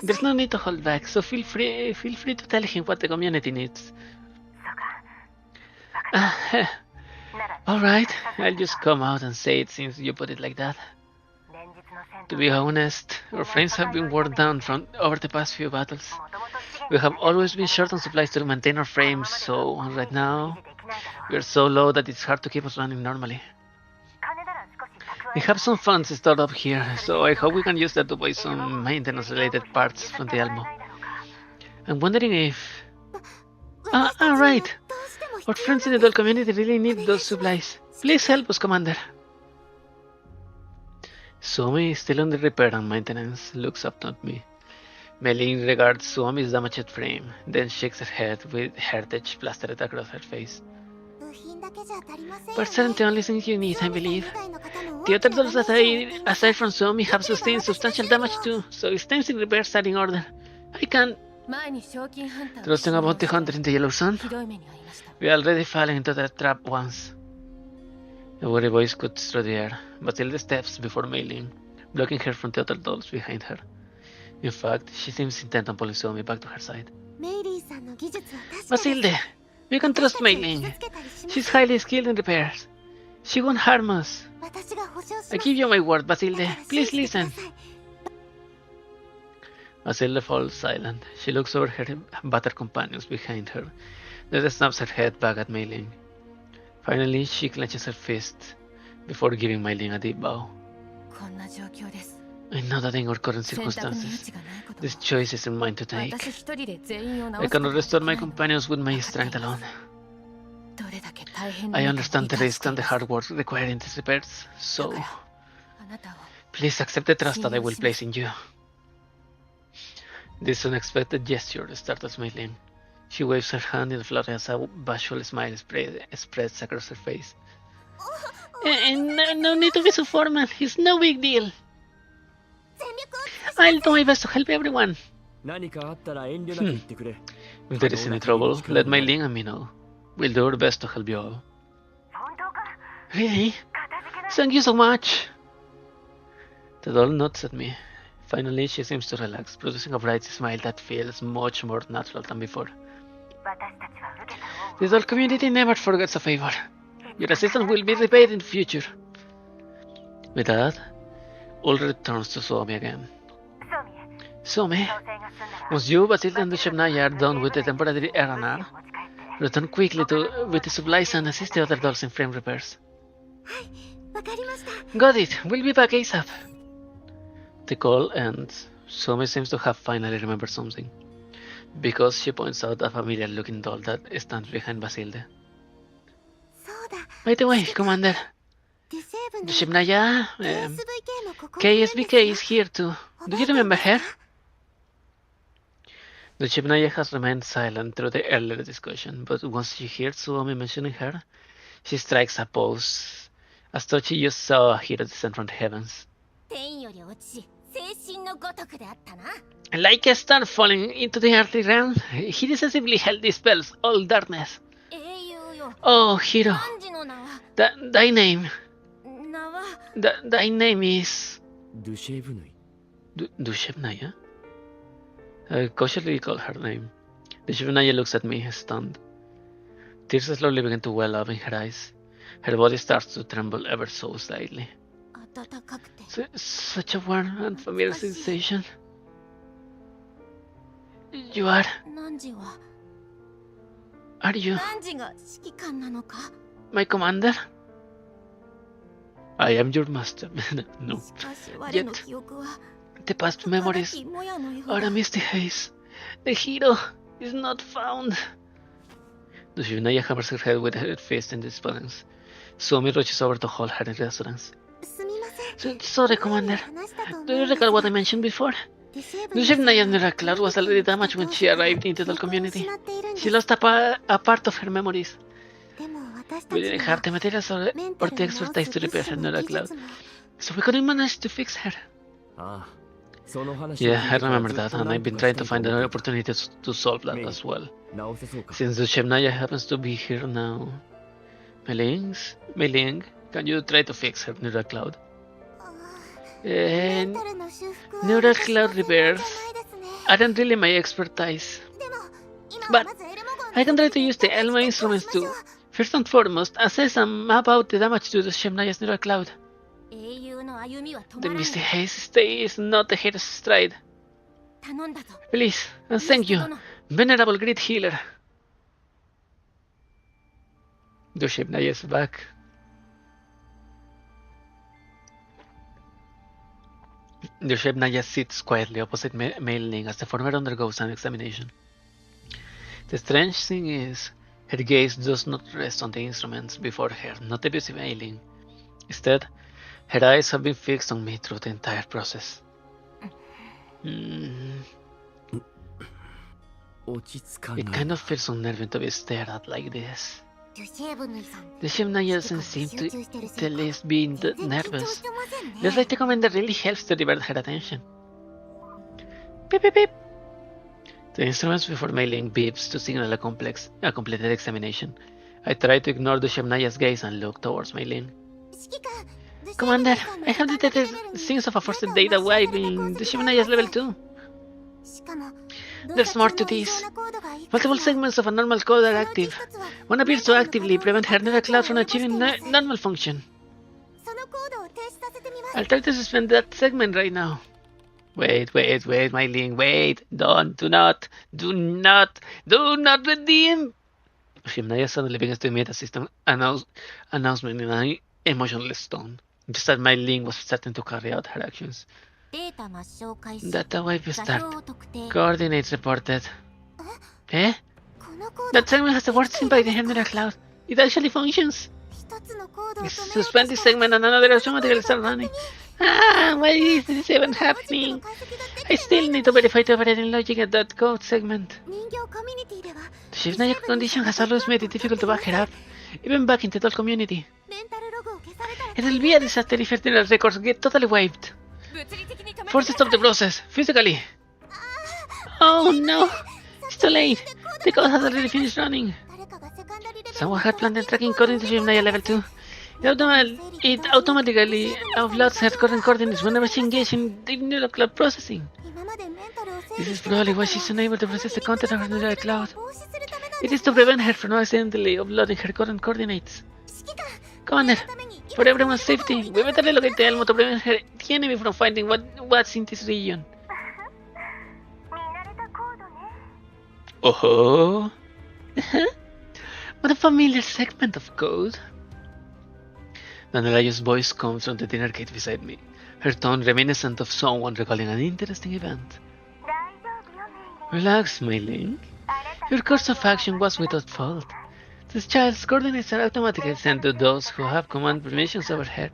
There's no need to hold back, so feel free to tell him what the community needs. Alright, I'll just come out and say it since you put it like that. To be honest, our frames have been worn down over the past few battles. We have always been short on supplies to maintain our frames, so right now we are so low that it's hard to keep us running normally. We have some funds stored up here, so I hope we can use that to buy some maintenance-related parts from the Almo. I'm wondering if... right! Our friends in the doll community really need those supplies. Please help us, Commander. Suomi, still under repair and maintenance, looks up at me. Mei-Ling regards Suomi's damaged frame, then shakes her head with heritage plastered across her face. Parts aren't the only things you need, I believe. The other dolls aside from Suomi have sustained substantial damage too, so it seems repairs are in order. I can't... Trusting a bounty hunter in the Yellow Sun? We already fallen into that trap once. A worried voice cuts through the air. Basilde steps before Mei-Ling, blocking her from the other dolls behind her. In fact, she seems intent on pulling Suomi back to her side. Basilde! We can trust Mei-Ling. She's highly skilled in repairs. She won't harm us. I give you my word, Basilde. Please listen. Basilde falls silent. She looks over her battered companions behind her, then snaps her head back at Mei-Ling. Finally, she clenches her fist before giving Mei-Ling a deep bow. I know that in our current circumstances, this choice isn't mine to take. I cannot restore my companions with my strength alone. I understand the risks and the hard work required in these repairs, so please accept the trust that I will place in you. This unexpected gesture startles Mei-Ling. She waves her hand in the flurry as a bashful smile spreads across her face. No need to be so formal, it's no big deal. I'll do my best to help everyone. If there is any trouble, let Mei-Ling and me know. We'll do our best to help you all. Really? Thank you so much. The doll nods at me. Finally, she seems to relax, producing a bright smile that feels much more natural than before. The doll community never forgets a favor. Your assistance will be repaid in the future. With that, all returns to Suomi again. Suomi, once you, Basilde, and Dushebnaya are done with the temporary R&R, return quickly with the supplies and assist the other dolls in frame repairs. Got it, we'll be back ASAP. The call ends. Suomi seems to have finally remembered something, because she points out a familiar-looking doll that stands behind Basilde. By the way, Commander, Dushebnaya, KSBK is here too. Do you remember her? Dushebnaya has remained silent through the earlier discussion, but once she hears Suomi mentioning her, she strikes a pose, as though she just saw a hero descend from the heavens. Like a star falling into the earthly realm, he decisively held these spells, all darkness. Oh, hero, thy name. Thy name is... Dushebnaya? I cautiously recall her name. The Shivnaya looks at me, stunned. Tears slowly begin to well up in her eyes. Her body starts to tremble ever so slightly. Such a warm and familiar sensation. You are you my commander? I am your master. No. Yet, the past memories are a misty haze. The hero is not found. Shivnaya hammers her head with her fist in defiance. Sumi rushes over to hold her in reassurance. Sorry, Commander. Do you recall what I mentioned before? The Shivnaya's neural cloud was already damaged when she arrived into the community. She lost a part of her memories. We didn't have the materials or the expertise to repair her neural cloud, so we couldn't manage to fix her. Yeah, I remember that, and I've been trying to find another opportunity to solve that as well. Since the Shivnaya happens to be here now. Mei-Ling, can you try to fix her neural cloud? Neural cloud repairs aren't really my expertise, but I can try to use the Elma instruments to, first and foremost, assess and map out the damage to the Shivnaya's neural cloud. The misty haze stay is not the hero's stride. Please, and thank you, venerable great healer. The Shivnaya is back. The Shivnaya sits quietly opposite Mei-Ling as the former undergoes an examination. The strange thing is, her gaze does not rest on the instruments before her, not the busy Mei-Ling. Instead, her eyes have been fixed on me through the entire process. It kind of feels unnerving to be stared at like this. The Shivnaya doesn't seem to the least be nervous. Looks like the commander really helps to divert her attention. Beep beep beep. The instruments before Mei-Ling beeps to signal a completed examination. I try to ignore the Shivnaya's gaze and look towards Mei-Ling. Commander, I have detected signs of a forced data wipe in the Shivnaya's level 2. There's more to this. Multiple segments of a normal code are active. One appears to actively prevent her neural cloud from achieving normal function. I'll try to suspend that segment right now. Wait, Mei-Ling, wait. Do not redeem. Shivnaya suddenly begins to emit a system announcement in an emotionless tone, just as Mei-Ling was starting to carry out her actions. Data wipe start. Coordinates reported. Eh? That segment has the word seen by the neural cloud. It actually functions. Suspend this segment and another automatically start running. Why is this even happening? I still need to verify the operating logic at that code segment. The Shivnaya condition has always made it difficult to back her up, even back into the community. It will be a disaster if her neural records get totally wiped. Force to stop the process, physically. Oh no! It's too late. The code has already finished running. Someone had planted tracking code into Shivnaya level 2. It automatically uploads her current coordinates whenever she engages in the neural cloud processing. This is probably why she's unable to process the content of her neural cloud. It is to prevent her from accidentally uploading her current coordinates. Commander, for everyone's safety, we better relocate the Elmo to prevent the enemy from finding what's in this region. Oh, what a familiar segment of code. Nanelayo's voice comes from the dinner gate beside me, her tone reminiscent of someone recalling an interesting event. Relax, Mei-Ling. Your course of action was without fault. This child's coordinates are automatically sent to those who have command permissions over her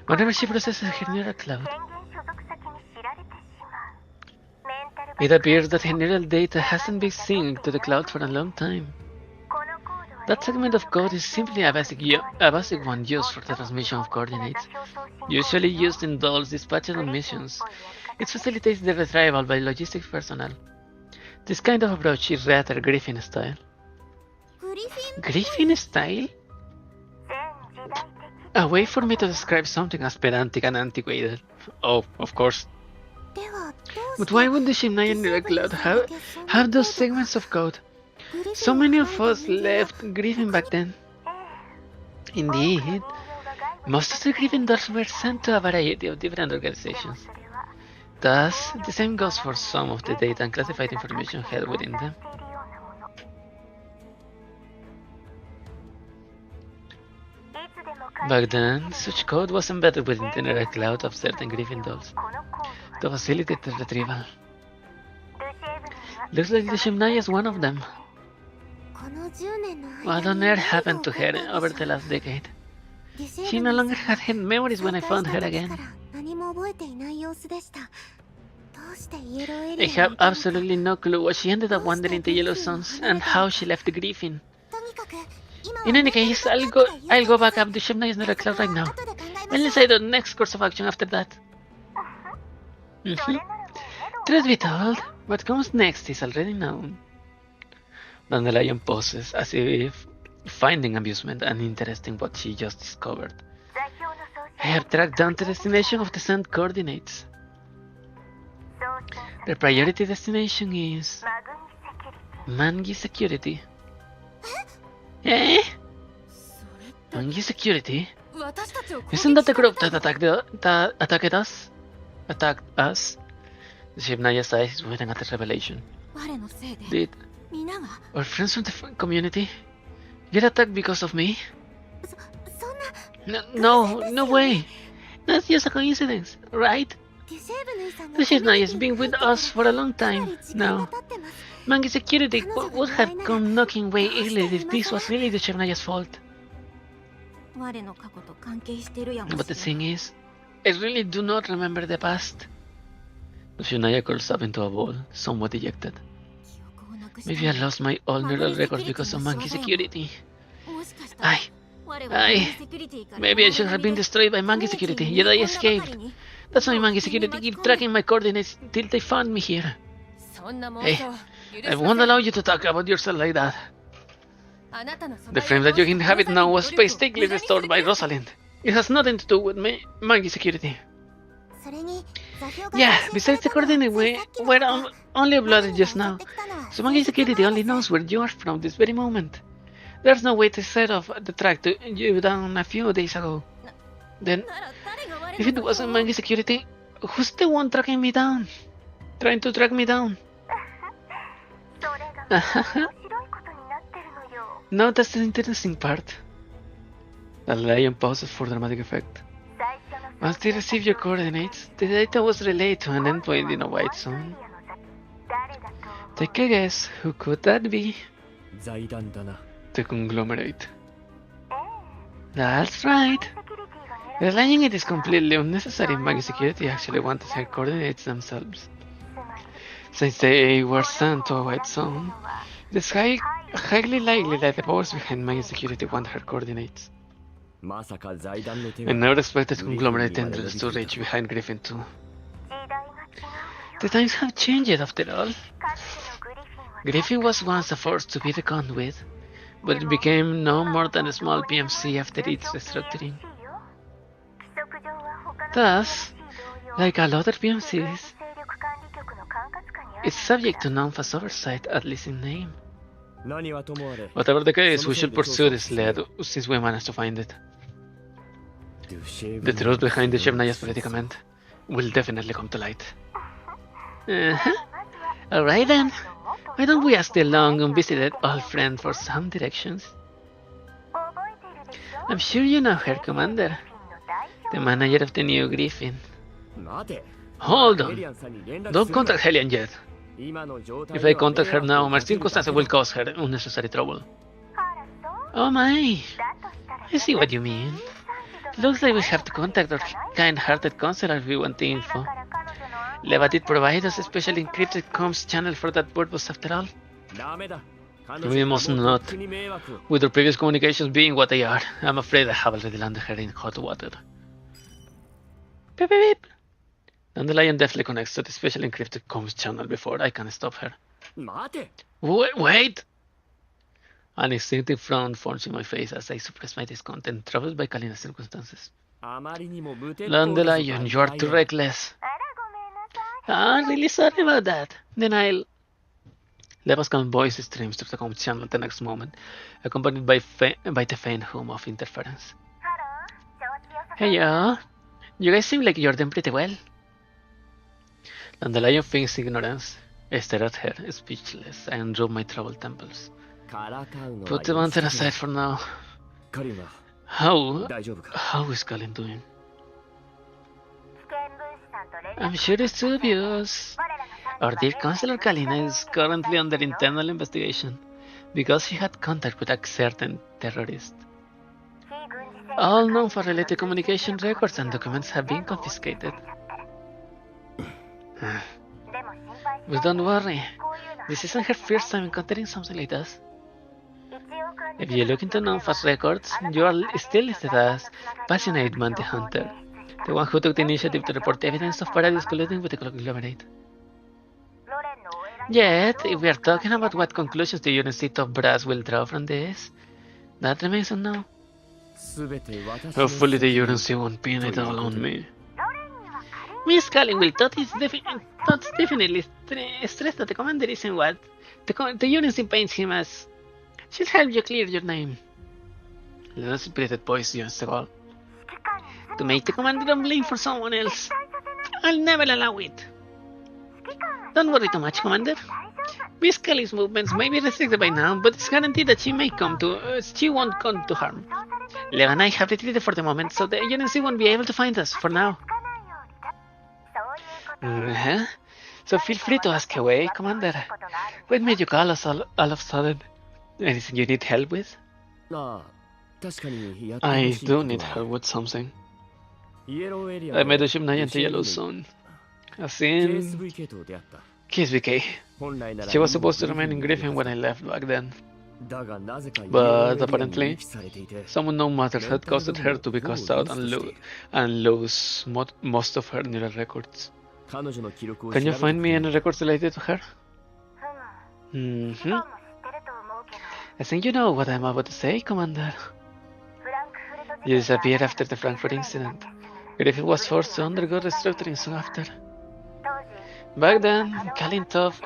whenever she processes her neural cloud. It appears that her neural data hasn't been synced to the cloud for a long time. That segment of code is simply a basic one used for the transmission of coordinates, usually used in dolls dispatched on missions. It facilitates the retrieval by logistics personnel. This kind of approach is rather Griffin style. Griffin style? A way for me to describe something as pedantic and antiquated. Oh, of course. But why would the Shimnai and Cloud have those segments of code? So many of us left Griffin back then. Indeed, most of the Griffin dolls were sent to a variety of different organizations. Thus, the same goes for some of the data and classified information held within them. Back then, such code was embedded within the general cloud of certain Griffin dolls to facilitate the retrieval. Looks like the Shimnai is one of them. What on earth happened to her over the last decade? She no longer had her memories when I found her again. I have absolutely no clue why she ended up wandering the Yellow Zones and how she left Griffin. In any case, I'll go back up the Shimnai's Nether Cloud right now. I'll decide the next course of action after that. Truth be told, what comes next is already known. Dandelion pauses as if finding amusement and interest in what she just discovered. I have tracked down the destination of the sent coordinates. The priority destination is Mangi Security. Eh? Mangi Security? Isn't that the group that attacked us? The Shimnaya's eyes widen at the revelation. Did our friends from the community get attacked because of me? No way. That's just a coincidence, right? The Shimnaya has been with us for a long time now. Mangi Security would have come knocking way earlier if this was really the Shimnaya's fault. But the thing is, I really do not remember the past. The Shimnaya curls up into a ball, somewhat dejected. Maybe I lost my old neural records because of Mangi Security. Maybe I should have been destroyed by Mangi Security, yet I escaped. That's why Mangi Security keep tracking my coordinates till they found me here. Hey, I won't allow you to talk about yourself like that. The frame that you inhabit now was painstakingly restored by Rosalind. It has nothing to do with me, Mangi Security. Yeah, besides the coordinate we were only uploaded just now, so Mangi Security only knows where you are from this very moment. There's no way to set off the track to you down a few days ago. Then, if it wasn't Mangi Security, who's the one tracking me down? Trying to track me down? No, that's the interesting part. The lion pauses for dramatic effect. Once they received your coordinates, the data was relayed to an endpoint in a white zone. Take a guess, who could that be? The conglomerate. That's right. Relaying it is completely unnecessary. Mangi Security actually wanted her coordinates themselves. Since they were sent to a white zone, it is highly likely that the powers behind Mangi Security want her coordinates. I never expected conglomerate entrance to reach behind Griffin 2. The times have changed after all. Griffin was once a force to be reckoned with, but it became no more than a small PMC after its restructuring. Thus, like all other PMCs, it's subject to non-fast oversight, at least in name. Whatever the case, we should pursue this lead since we managed to find it. The truth behind the Shimnaya's predicament will definitely come to light. Alright then, why don't we ask the long unvisited old friend for some directions? I'm sure you know her, Commander. The manager of the new Griffin. Hold on! Don't contact Helen yet. If I contact her now, my circumstances will cause her unnecessary trouble. Oh my! I see what you mean. Looks like we have to contact our kind-hearted counselor if we want the info. Leva did provide us a special encrypted comms channel for that purpose after all. We must not. With our previous communications being what they are, I'm afraid I have already landed her in hot water. Beep beep beep. Dandelion definitely connects to the special encrypted comms channel before I can stop her. Wait! An instinctive frown forms in my face as I suppress my discontent, troubled by Kalina's circumstances. Dandelion, you are too reckless. I'm really sorry about that. Then I'll... Leva's calm voice streams through the comm channel the next moment, accompanied by the faint hum of interference. Hey yo, you guys seem like you're doing pretty well. Dandelion feigns ignorance. I stare at her, speechless, and rub my troubled temples. Put the banter aside for now. How is Colin doing? I'm sure it's dubious. Our dear Counselor Kalina is currently under internal investigation because he had contact with a certain terrorist. All non-related communication records and documents have been confiscated. But don't worry, this isn't her first time encountering something like this. If you look into non-fast records, you are still listed as Passionate Bounty Hunter, the one who took the initiative to report evidence of Paradise colluding with the conglomerate. Yet, if we are talking about what conclusions the University of Brass will draw from this, that remains unknown. Hopefully the University won't pin it all on me. Miss Cullen will definitely stress that the commander isn't what the University paints him as. She'll help you clear your name. Little spirited voice joins the call. To make the commander on blame for someone else. I'll never allow it. Don't worry too much, Commander. Miss Kelly's movements may be restricted by now, but it's guaranteed that she won't come to harm. Leo and I have retreated for the moment, so the agency won't be able to find us for now. So feel free to ask away, Commander. What made you call us all of a sudden? Anything you need help with? I do need help with something. I made a ship Naya into Yellow Zone. As in... KSVK. She was supposed to remain in Griffin when I left back then. But apparently, some unknown matters had caused her to be cast out and lose most of her neural records. Can you find me any records related to her? I think you know what I'm about to say, Commander. You disappeared after the Frankfurt incident. Griffin was forced to undergo restructuring soon after. Back then, Kalin thought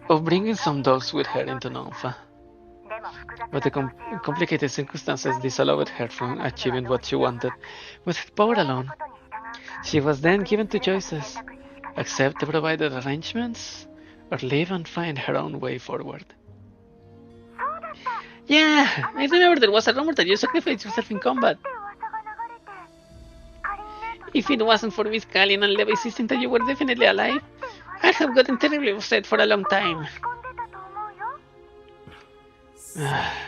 of bringing some dogs with her into Nonfa. But the complicated circumstances disallowed her from achieving what she wanted with her power alone. She was then given two choices: accept the provided arrangements, or leave and find her own way forward. Yeah, I remember there was a rumor that you sacrificed yourself in combat. If it wasn't for Miss Kalin and Levi insisting that you were definitely alive, I'd have gotten terribly upset for a long time.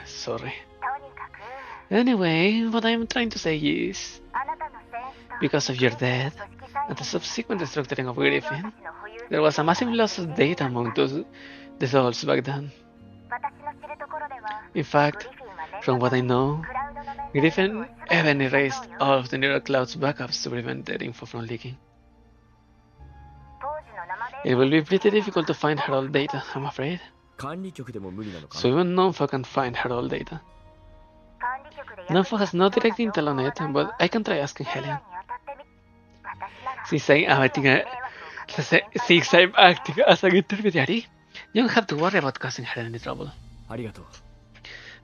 Sorry. Anyway, what I'm trying to say is, because of your death and the subsequent restructuring of Griffin, there was a massive loss of data among the souls back then. In fact, from what I know, Griffin even erased all of the neural cloud's backups to prevent their info from leaking. It will be pretty difficult to find her old data, I'm afraid. So even Nonfa can find her old data. Nonfa has no direct intel on it, but I can try asking Helen. Since I'm acting as an intermediary, you don't have to worry about causing her any trouble.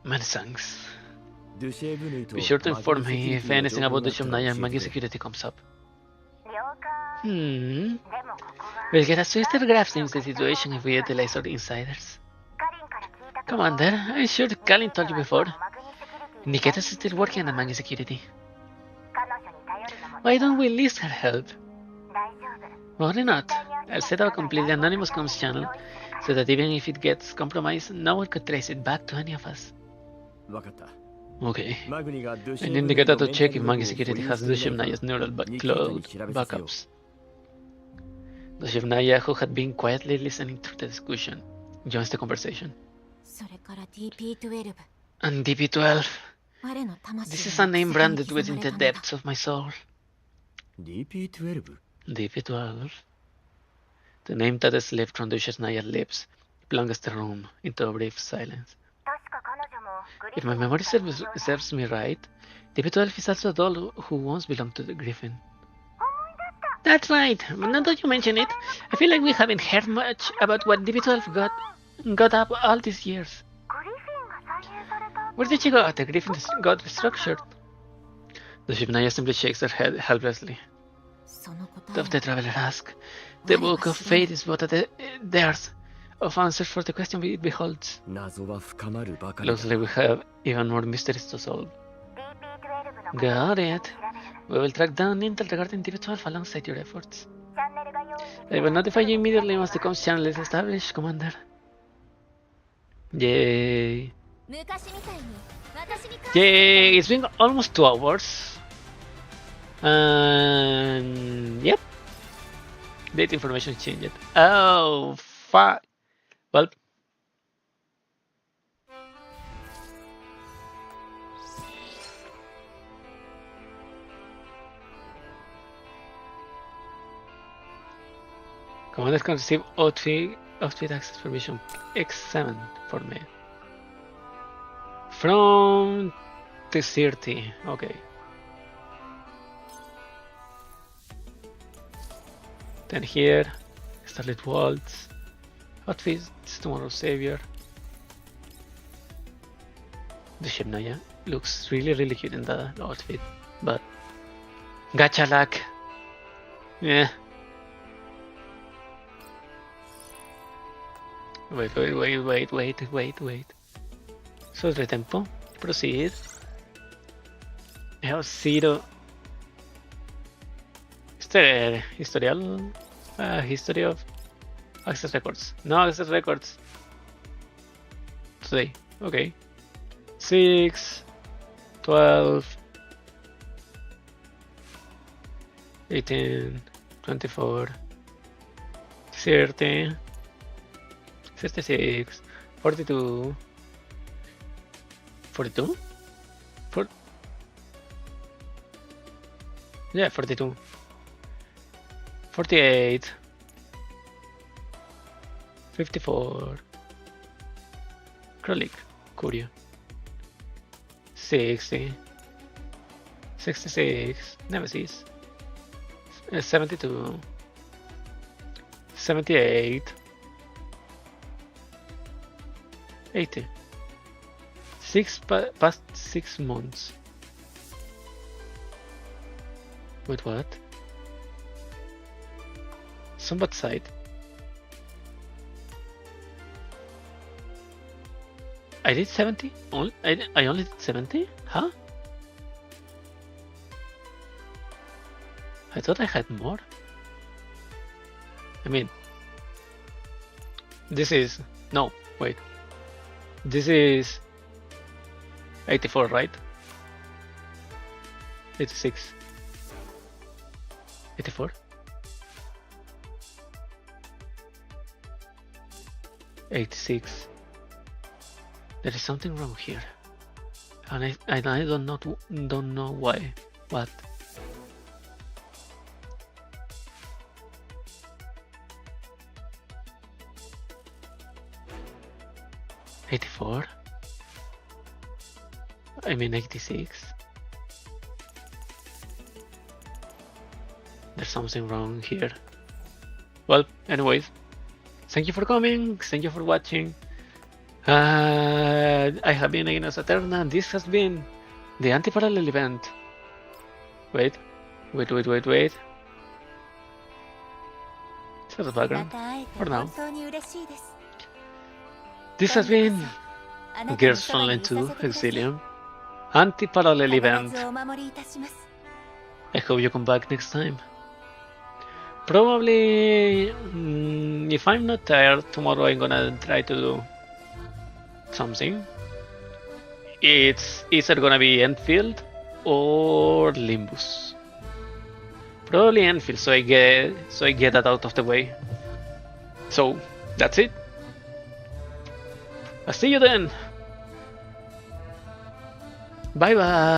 Many thanks. Be sure to inform me if anything about the Shumnaya and Magi security comes up. We'll get a swifter grasp of the situation if we utilize our insiders. Commander, I'm sure Kalin told you before. Nikita's still working on Magi security. Why don't we enlist her help? Worry not. I'll set up a completely anonymous comms channel so that even if it gets compromised, no one could trace it back to any of us. Okay. I need Nikita to check if Magi security has Dushimnaya's neural cloud backups. Dushimnaya, who had been quietly listening to the discussion, joins the conversation. And DP12. This is a name branded within the depths of my soul. DP12. The name that slipped from Dushimnaya's lips plunged the room into a brief silence. If my memory serves me right, DP12 is also a doll who once belonged to the Griffin. That's right. Now that you mention it, I feel like we haven't heard much about what DB12 got up all these years. Where did she go? The Griffin got restructured. The Shipnaya simply shakes her head helplessly. The traveler asks. The Book of Fate is but theirs of answers for the question it beholds. Looks like we have even more mysteries to solve. Got it. We will track down intel regarding DB12 alongside your efforts. I will notify you immediately once the comms channel is established, Commander. Yay. Yay, it's been almost 2 hours. And yep. Date information changed. Oh, fuck. Well. Commander can receive outfit access permission X7 for me. From the 30. Okay. Then here, Starlit Waltz, outfits, Tomorrow's Savior. The Shipnaya looks really cute in the outfit, but gacha luck. Yeah. Wait. So the tempo. Proceed. I have 0. Historial. History of access records. No access records. Today. Okay. 6, 12, 18, 24, 30, 36, 42, 42? Yeah, 42. 48, 54, Krolik, Curio, 60, 66, Nemesis, 72, 78, 80. Past 6 months. Wait, what? Somewhat side. I did 70? I only did 70? Huh? I thought I had more. I mean, this is... No, wait. This is 84, right? 86. 84. 86. There is something wrong here, and I don't know why. What? $84. I mean 86. There's something wrong here. Well, anyways, thank you for coming. Thank you for watching. I have been Ignis Eterna. This has been the Antiparallel event. Wait. Set the background for now. This has been Gears Frontline 2 Exilium Antiparallel event. I hope you come back next time. Probably, if I'm not tired, tomorrow I'm gonna try to do something. It's either gonna be Enfield or Limbus. Probably Enfield, so I get that out of the way. So that's it. I'll see you then. Bye bye.